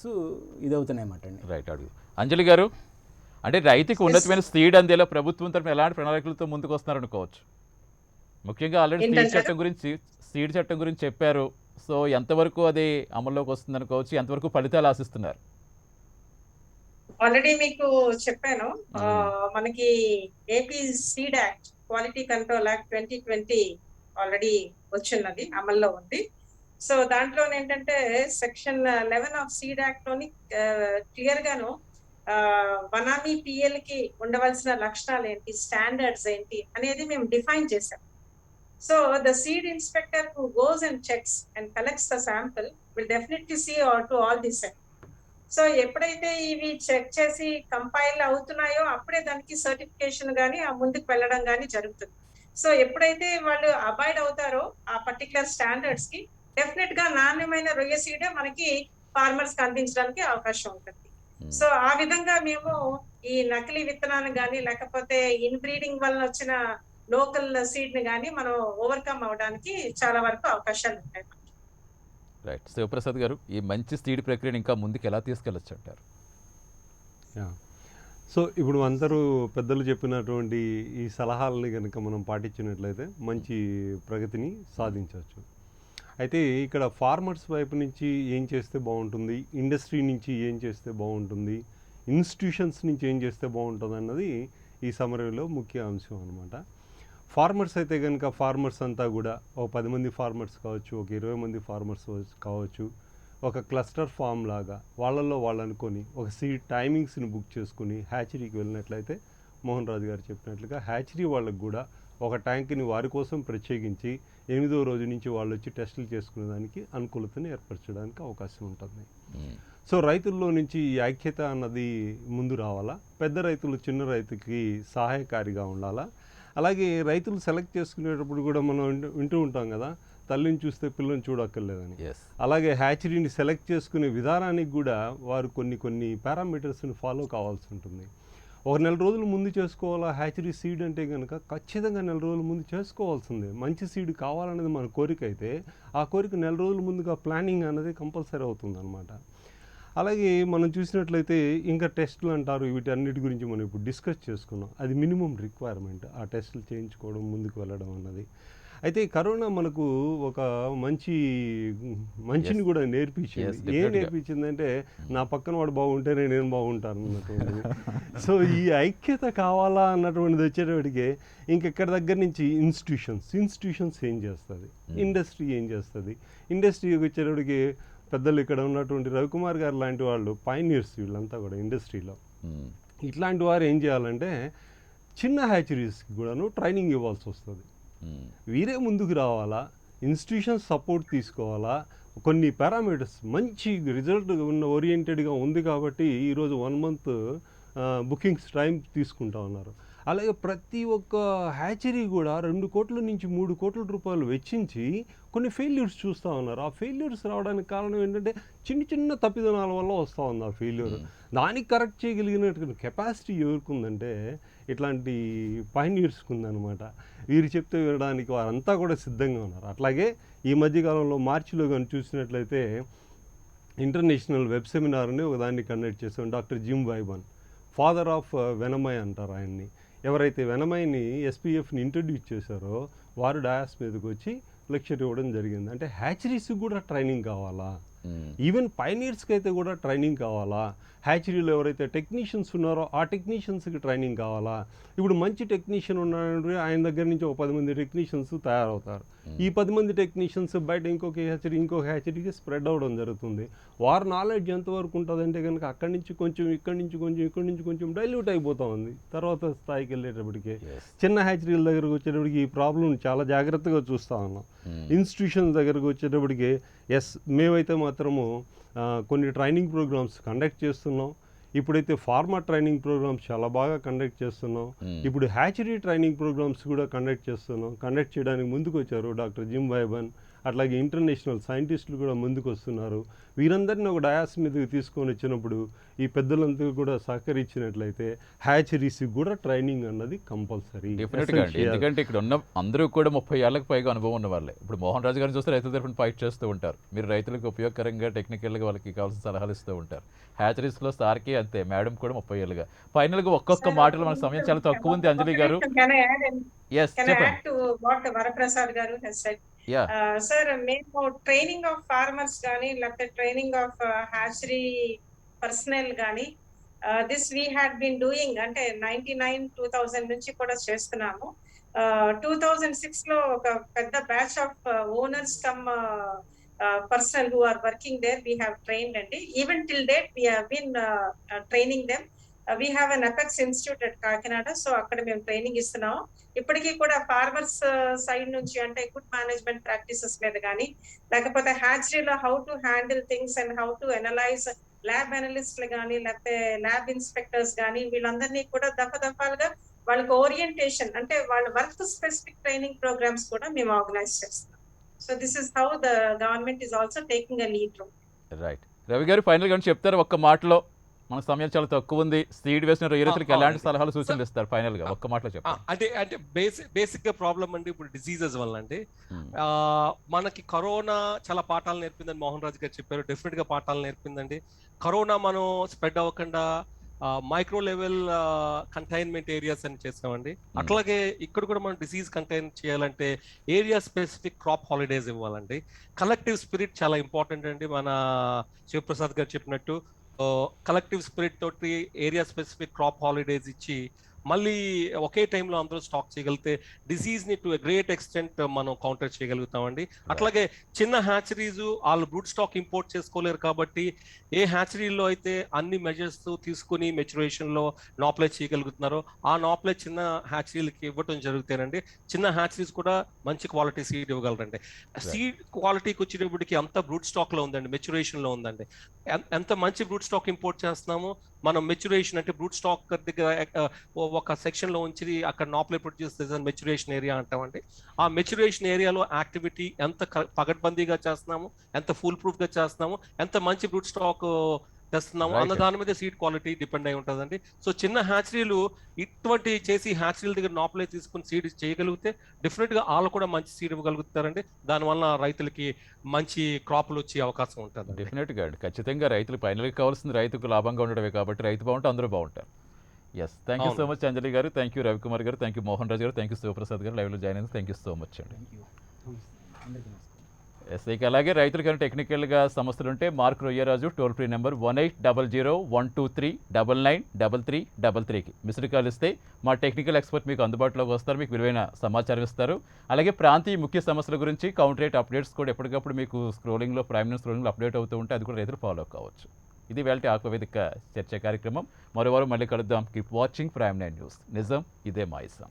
ఇదవుతున్నాయి అన్నమాట అండి. రైట్. అడుగు అంజలి గారు, అంటే రైతుకి ఉన్నతమైన సీడ్ అందేలా ప్రభుత్వం తరఫున ఎలాంటి ప్రణాళికలతో ముందుకు వస్తున్నారనుకోవచ్చు? ముఖ్యంగా ఆల్రెడీ సీడ్ చట్టం గురించి చెప్పారు. సో ఎంతవరకు అది అమల్లోకి వస్తుంది అనుకోవచ్చు, ఎంతవరకు ఫలితాలు ఆశిస్తున్నారు? ఆల్రెడీ మీకు చెప్పాను, మనకి AP seed act, quality control act 2020 already వచ్చిన్నది, అమల్లో ఉంది. సో దాంట్లో ఏంటంటే సెక్షన్ 11 ఆఫ్ సీడ్ యాక్ట్ లోని క్లియర్ గాను వనామీ పిఎల్ కి ఉండవలసిన లక్షణాలు ఏంటి, స్టాండర్డ్స్ ఏంటి అనేది మేము డిఫైన్ చేసాం. So the seed inspector who goes and checks and collects the sample will definitely see to all this. So ఎప్పుడైతే ఇవి చెక్ చేసి కంపైల్ అవుతున్నాయో అప్పుడే దానికి సర్టిఫికేషన్ కానీ ఆ ముందుకు వెళ్ళడం కానీ జరుగుతుంది. సో ఎప్పుడైతే వాళ్ళు అబాయిడ్ అవుతారో ఆ పర్టికులర్ స్టాండర్డ్స్ కి, డెఫినెట్ గా నాణ్యమైన రొయ్య సీడే మనకి ఫార్మర్స్ కి అందించడానికి అవకాశం ఉంటుంది. సో ఆ విధంగా మేము ఈ నకిలీ విత్తనాన్ని గానీ, లేకపోతే ఇన్‌బ్రీడింగ్ వలన వచ్చిన లోకల్ సీడ్ ని గానీ మనం ఓవర్‌కమ్ అవ్వడానికి చాలా వరకు అవకాశాలు ఉంటాయి. రైట్. శివప్రసాద్ గారు, ఈ మంచి సీడ్ ప్రక్రియను ఇంకా ముందుకు ఎలా తీసుకెళ్ళొచ్చు అంటారు? యా. సో ఇప్పుడు అందరూ పెద్దలు చెప్పినటువంటి ఈ సలహాలని కనుక మనం పాటించినట్లయితే మంచి ప్రగతిని సాధించవచ్చు. అయితే ఇక్కడ ఫార్మర్స్ వైపు నుంచి ఏం చేస్తే బాగుంటుంది, ఇండస్ట్రీ నుంచి ఏం చేస్తే బాగుంటుంది, ఇన్స్టిట్యూషన్స్ నుంచి ఏం చేస్తే బాగుంటుంది అన్నది ఈ సమరీలో ముఖ్య అంశం అనమాట. ఫార్మర్స్ అయితే కనుక ఫార్మర్స్ అంతా కూడా ఒక 10 మంది ఫార్మర్స్ కావచ్చు, ఒక 20 మంది ఫార్మర్స్ కావచ్చు, ఒక క్లస్టర్ ఫామ్ లాగా వాళ్ళల్లో వాళ్ళు అనుకొని ఒక సీడ్ టైమింగ్స్ని బుక్ చేసుకుని హ్యాచరీకి వెళ్ళినట్లయితే మోహన్ రాజు గారు చెప్పినట్లుగా హ్యాచరీ వాళ్ళకు కూడా ఒక ట్యాంక్ని వారి కోసం ప్రత్యేకించి 8వ రోజు నుంచి వాళ్ళు వచ్చి టెస్టులు చేసుకునే దానికి అనుకూలతను ఏర్పరచడానికి అవకాశం ఉంటుంది. సో రైతుల్లో నుంచి ఈ ఐక్యత అన్నది ముందు రావాలా, పెద్ద రైతులు చిన్న రైతుకి సహాయకారిగా ఉండాలా. అలాగే రైతులు సెలెక్ట్ చేసుకునేటప్పుడు కూడా మనం వింటూ ఉంటాం కదా, తల్లిని చూస్తే పిల్లని చూడక్కర్లేదని. అలాగే హ్యాచరీని సెలెక్ట్ చేసుకునే విధానానికి కూడా వారు కొన్ని పారామీటర్స్ని ఫాలో కావాల్సి ఉంటుంది. ఒక 4 రోజులు ముందు చేసుకోవాలా హ్యాచరీ సీడ్ అంటే కనుక ఖచ్చితంగా 4 రోజుల ముందు చేసుకోవాల్సిందే. మంచి సీడ్ కావాలనేది మన కోరిక అయితే ఆ కోరిక 4 రోజుల ముందుగా ప్లానింగ్ అనేది కంపల్సరీ అవుతుంది అనమాట. అలాగే మనం చూసినట్లయితే ఇంకా టెస్టులు అంటారు, వీటన్నిటి గురించి మనం ఇప్పుడు డిస్కస్ చేసుకున్నాం. అది మినిమం రిక్వైర్మెంట్, ఆ టెస్టులు చేయించుకోవడం, ముందుకు వెళ్ళడం అన్నది. అయితే కరోనా మనకు ఒక మంచిని కూడా నేర్పించింది. ఏం నేర్పించిందంటే నా పక్కన వాడు బాగుంటేనే నేను బాగుంటాను అన్నటువంటిది. సో ఈ ఐక్యత కావాలా అన్నటువంటిది వచ్చేటప్పటికే ఇంకెక్కడి దగ్గర నుంచి ఇన్స్టిట్యూషన్స్ ఏం చేస్తుంది, ఇండస్ట్రీ ఏం చేస్తుంది. ఇండస్ట్రీకి వచ్చేటప్పటికి పెద్దలు ఇక్కడ ఉన్నటువంటి రవికుమార్ గారు లాంటి వాళ్ళు పైనీర్స్, వీళ్ళంతా కూడా ఇండస్ట్రీలో. ఇట్లాంటి వారు ఏం చేయాలంటే చిన్న హ్యాచరీస్కి కూడాను ట్రైనింగ్ ఇవ్వాల్సి వస్తుంది. వీరే ముందుకు రావాలా, ఇన్స్టిట్యూషన్ సపోర్ట్ తీసుకోవాలా. కొన్ని పారామీటర్స్ మంచి రిజల్ట్ ఉన్న ఓరియంటెడ్గా ఉంది కాబట్టి ఈరోజు 1 month బుకింగ్స్ టైం తీసుకుంటా ఉన్నారు. అలాగే ప్రతి ఒక్క హ్యాచరీ కూడా 2 కోట్ల నుంచి 3 కోట్ల రూపాయలు వెచ్చించి కొన్ని ఫెయిల్యూర్స్ చూస్తూ ఉన్నారు. ఆ ఫెయిల్యూర్స్ రావడానికి కారణం ఏంటంటే చిన్న తప్పిదనాల వల్ల వస్తూ ఉంది ఆ ఫెయిల్యూర్. దానికి కరెక్ట్ చేయగలిగినటువంటి కెపాసిటీ ఎవరికి ఉందంటే ఇట్లాంటి పైనీర్స్కి ఉందన్నమాట. వీరు చెప్తే వినడానికి వారంతా కూడా సిద్ధంగా ఉన్నారు. అట్లాగే ఈ మధ్యకాలంలో మార్చిలో కానీ చూసినట్లయితే ఇంటర్నేషనల్ వెబ్ సెమినార్ని ఒకదాన్ని కండక్ట్ చేసాం. డాక్టర్ జిమ్ వైబన్, ఫాదర్ ఆఫ్ వెనమై అంటారు ఆయన్ని. ఎవరైతే వెనమైని ఎస్పీఎఫ్ని ఇంట్రడ్యూస్ చేశారో వారు డయాస్ మీదకి వచ్చి లెక్చర్ ఇవ్వడం జరిగింది. అంటే హ్యాచరీస్కి కూడా ట్రైనింగ్ కావాలా, ఈవెన్ పైనీర్స్కి అయితే కూడా ట్రైనింగ్ కావాలా, హ్యాచరీలో ఎవరైతే టెక్నీషియన్స్ ఉన్నారో ఆ టెక్నీషియన్స్కి ట్రైనింగ్ కావాలా. ఇప్పుడు మంచి టెక్నీషియన్ ఉన్నాడంటే ఆయన దగ్గర నుంచి ఒక 10 మంది టెక్నీషియన్స్ తయారవుతారు. ఈ 10 మంది టెక్నీషియన్స్ బయట ఇంకొక హ్యాచరీకి స్ప్రెడ్ అవ్వడం జరుగుతుంది. వారి నాలెడ్జ్ ఎంతవరకు ఉంటుందంటే కనుక అక్కడి నుంచి కొంచెం, ఇక్కడి నుంచి కొంచెం డైల్యూట్ అయిపోతూ ఉంది. తర్వాత స్థాయికి వెళ్ళేటప్పటికి చిన్న హ్యాచరీల దగ్గరకు వచ్చేటప్పటికి ఈ ప్రాబ్లం చాలా జాగ్రత్తగా చూస్తూ ఉన్నాం. ఇన్స్టిట్యూషన్స్ దగ్గరకు వచ్చేటప్పటికి మేమైతే మాత్రము కొన్ని ట్రైనింగ్ ప్రోగ్రామ్స్ కండక్ట్ చేస్తున్నాం. ఇప్పుడైతే ఫార్మర్ ట్రైనింగ్ ప్రోగ్రామ్స్ చాలా బాగా కండక్ట్ చేస్తున్నాం. ఇప్పుడు హ్యాచరీ ట్రైనింగ్ ప్రోగ్రామ్స్ కూడా కండక్ట్ చేయడానికి ముందుకు వచ్చారు డాక్టర్ జిమ్ వైబన్. అట్లాగే ఇంటర్నేషనల్ సైంటిస్టులు కూడా ముందుకు వస్తున్నారు. వీరందరినీ ఒక డయాస్ మీదకి తీసుకొని వచ్చినప్పుడు ఈ పెద్దలంతా కూడా సహకరించినట్లయితే హ్యాచరీస్కి కూడా ట్రైనింగ్ అన్నది కంపల్సరీ. డెఫినెట్గా అండి, ఎందుకంటే ఇక్కడ ఉన్న అందరూ కూడా 30 ఏళ్ళకి పైగా అనుభవం ఉన్న వాళ్ళే. ఇప్పుడు మోహన్ రాజు గారిని చూస్తే రైతుల తరఫున ఫైట్ చేస్తూ ఉంటారు. మీరు రైతులకు ఉపయోగకరంగా టెక్నికల్గా వాళ్ళకి కావాల్సిన సలహాలు ఇస్తూ ఉంటారు. హ్యాచరీస్లో సార్కి అంతే, మేడం కూడా 30 ఏళ్ళుగా. ఫైనల్గా ఒక్కొక్క మాటలు మన సమయం చాలా తక్కువ ఉంది. అంజలి గారు, వరప్రసాద్ గారు సార్, మేము ట్రైనింగ్ ఆఫ్ ఫార్మర్స్ కానీ లేకపోతే ట్రైనింగ్ ఆఫ్ హ్యాచరీ పర్సనల్ కానీ this we had been doing అంటే 99-2000 నుంచి కూడా చేస్తున్నాము. 2006 లో ఒక పెద్ద batch of owners come personnel who are working there, we have trained and even till date we have been training them. We have an Apex Institute at Kakinada, so అక్కడ మేము training ఇస్తున్నాం. ఇప్పటికీ కూడా ఫార్మర్స్ సైడ్ నుంచి అంటే good management practices మీద కానీ లేకపోతే హ్యాచరీలో how to handle things and how to analyse, lab అనలిస్ట్లు కానీ లేకపోతే ల్యాబ్ ఇన్స్పెక్టర్స్ కానీ వీళ్ళందరినీ కూడా దఫాలుగా వాళ్ళకి ఓరియంటేషన్ అంటే వాళ్ళ వర్క్ స్పెసిఫిక్ ట్రైనింగ్ ప్రోగ్రామ్స్ కూడా మేము ఆర్గనైజ్ చేస్తున్నాం. So this is how the government is also taking a lead role. Right. Ravi గారు ఫైనల్గా చెప్తారు ఒక్క మాటలో, మన సమయం చాలా తక్కువ ఉంది. సీడ్ వేసిన రైతులకు ఎలాంటి సలహాలు సూచనలు ఇస్తారు ఫైనల్గా ఒక్క మాటలో చెప్పండి. అంటే బేసిక్ గా ప్రాబ్లం అండి ఇప్పుడు డిసీజెస్ వల్ల అండి. మనకి కరోనా చాలా పాఠాలు నేర్పిందని మోహన్ రాజు గారు చెప్పారు. డెఫినెట్ గా పాఠాలు నేర్పిందండి. కరోనా మనం స్ప్రెడ్ అవ్వకుండా మైక్రో లెవెల్ కంటైన్మెంట్ ఏరియాస్ అని చేస్తామండి. అట్లాగే ఇక్కడ కూడా మనం డిసీజ్ కంటైన్ చేయాలంటే ఏరియా స్పెసిఫిక్ క్రాప్ హాలిడేస్ ఇవ్వాలండి. కలెక్టివ్ స్పిరిట్ చాలా ఇంపార్టెంట్ అండి. మన శివప్రసాద్ గారు చెప్పినట్టు కలెక్టివ్ స్పిరిట్ తోటి ఏరియా స్పెసిఫిక్ క్రాప్ హాలిడేస్ ఇచ్చి మళ్ళీ ఒకే టైంలో అందరూ స్టాక్ చేయగలిగితే డిసీజ్ ని టు గ్రేట్ ఎక్స్టెంట్ మనం కౌంటర్ చేయగలుగుతామండి. అట్లాగే చిన్న హ్యాచరీస్ వాళ్ళు బ్రూడ్ స్టాక్ ఇంపోర్ట్ చేసుకోలేరు కాబట్టి ఏ హ్యాచరీలో అయితే అన్ని మెజర్స్ తీసుకుని మెచ్యురేషన్ లో నాప్లెజ్ చేయగలుగుతున్నారో ఆ నాప్లెజ్ చిన్న హ్యాచరీలకి ఇవ్వటం జరుగుతాయండి. చిన్న హ్యాచరీస్ కూడా మంచి క్వాలిటీ సీడ్ ఇవ్వగలరండి. సీడ్ క్వాలిటీకి వచ్చేటప్పటికి అంత బ్రూడ్ స్టాక్ లో ఉందండి, మెచ్యురేషన్ లో ఉందండి. ఎంత మంచి బ్రూడ్ స్టాక్ ఇంపోర్ట్ చేస్తున్నామో మనం మెచ్యురేషన్ అంటే బ్రూడ్ స్టాక్ దగ్గర ఒక సెక్షన్ లో ఉంచి అక్కడ నాప్లే ప్రొడ్యూస్ చేసే మెచ్యురేషన్ ఏరియా అంటామండి. ఆ మెచ్యురేషన్ ఏరియాలో యాక్టివిటీ ఎంత పగడ్బందీగా చేస్తున్నాము, ఎంత ఫుల్ ప్రూఫ్ గా చేస్తున్నాము, ఎంత మంచి బ్రూడ్ స్టాక్ తెస్తున్నాము అన్న దాని మీద సీడ్ క్వాలిటీ డిపెండ్ అయి ఉంటుందండి. సో చిన్న హ్యాచరీలు ఇటువంటి చేసి హ్యాచరీల దగ్గర నాప్లే తీసుకుని సీడ్ చేయగలిగితే డెఫినెట్ గా వాళ్ళు కూడా మంచి సీడ్ ఇవ్వగలుగుతారండి. దానివల్ల రైతులకి మంచి క్రాప్లు వచ్చే అవకాశం ఉంటుంది. డెఫినెట్గా అండి, ఖచ్చితంగా రైతులు ఫైనల్గా కావాల్సింది రైతుకు లాభంగా ఉండడమే కాబట్టి రైతు బాగుంటే అందరూ బాగుంటారు. Yes, thank you so much Anjali గారు, థ్యాంక్ యూ రవికుమార్ గారు, థ్యాంక్ యూ మోహన్ రాజు గారు, థ్యాంక్ యూ శివప్రసాద్ గారు లైవ్లో జాయిన్ అయింది. థ్యాంక్ యూ సో మచ్ అండి. ఎస్, ఇక అలాగే రైతులకైనా టెక్నికల్గా సమస్యలు ఉంటే Mark Royyaraju toll free number 1800-123-9933-333కి మిస్డ్ కాల్ ఇస్తే మా టెక్నికల్ ఎక్స్పర్ట్ మీకు అందుబాటులోకి వస్తారు, మీకు విలువైన సమాచారం ఇస్తారు. అలాగే ప్రాంతీయ ముఖ్య సమస్యల గురించి కౌంటర్ రేట్ అప్డేట్స్ కూడా ఎప్పటికప్పుడు మీకు స్క్రోలింగ్లో ప్రైమ్ న్యూస్ స్క్రోలింగ్లో అప్డేట్ అవుతూ ఉంటే అది కూడా రైతులు ఫాలో కావచ్చు. ఇది వేళ ఆక్వవేదిక చర్చ కార్యక్రమం. మరో వారం మళ్ళీ కలుద్దాం. Keep watching prime 9 news. నిజం ఇదే మా ఇష్టం.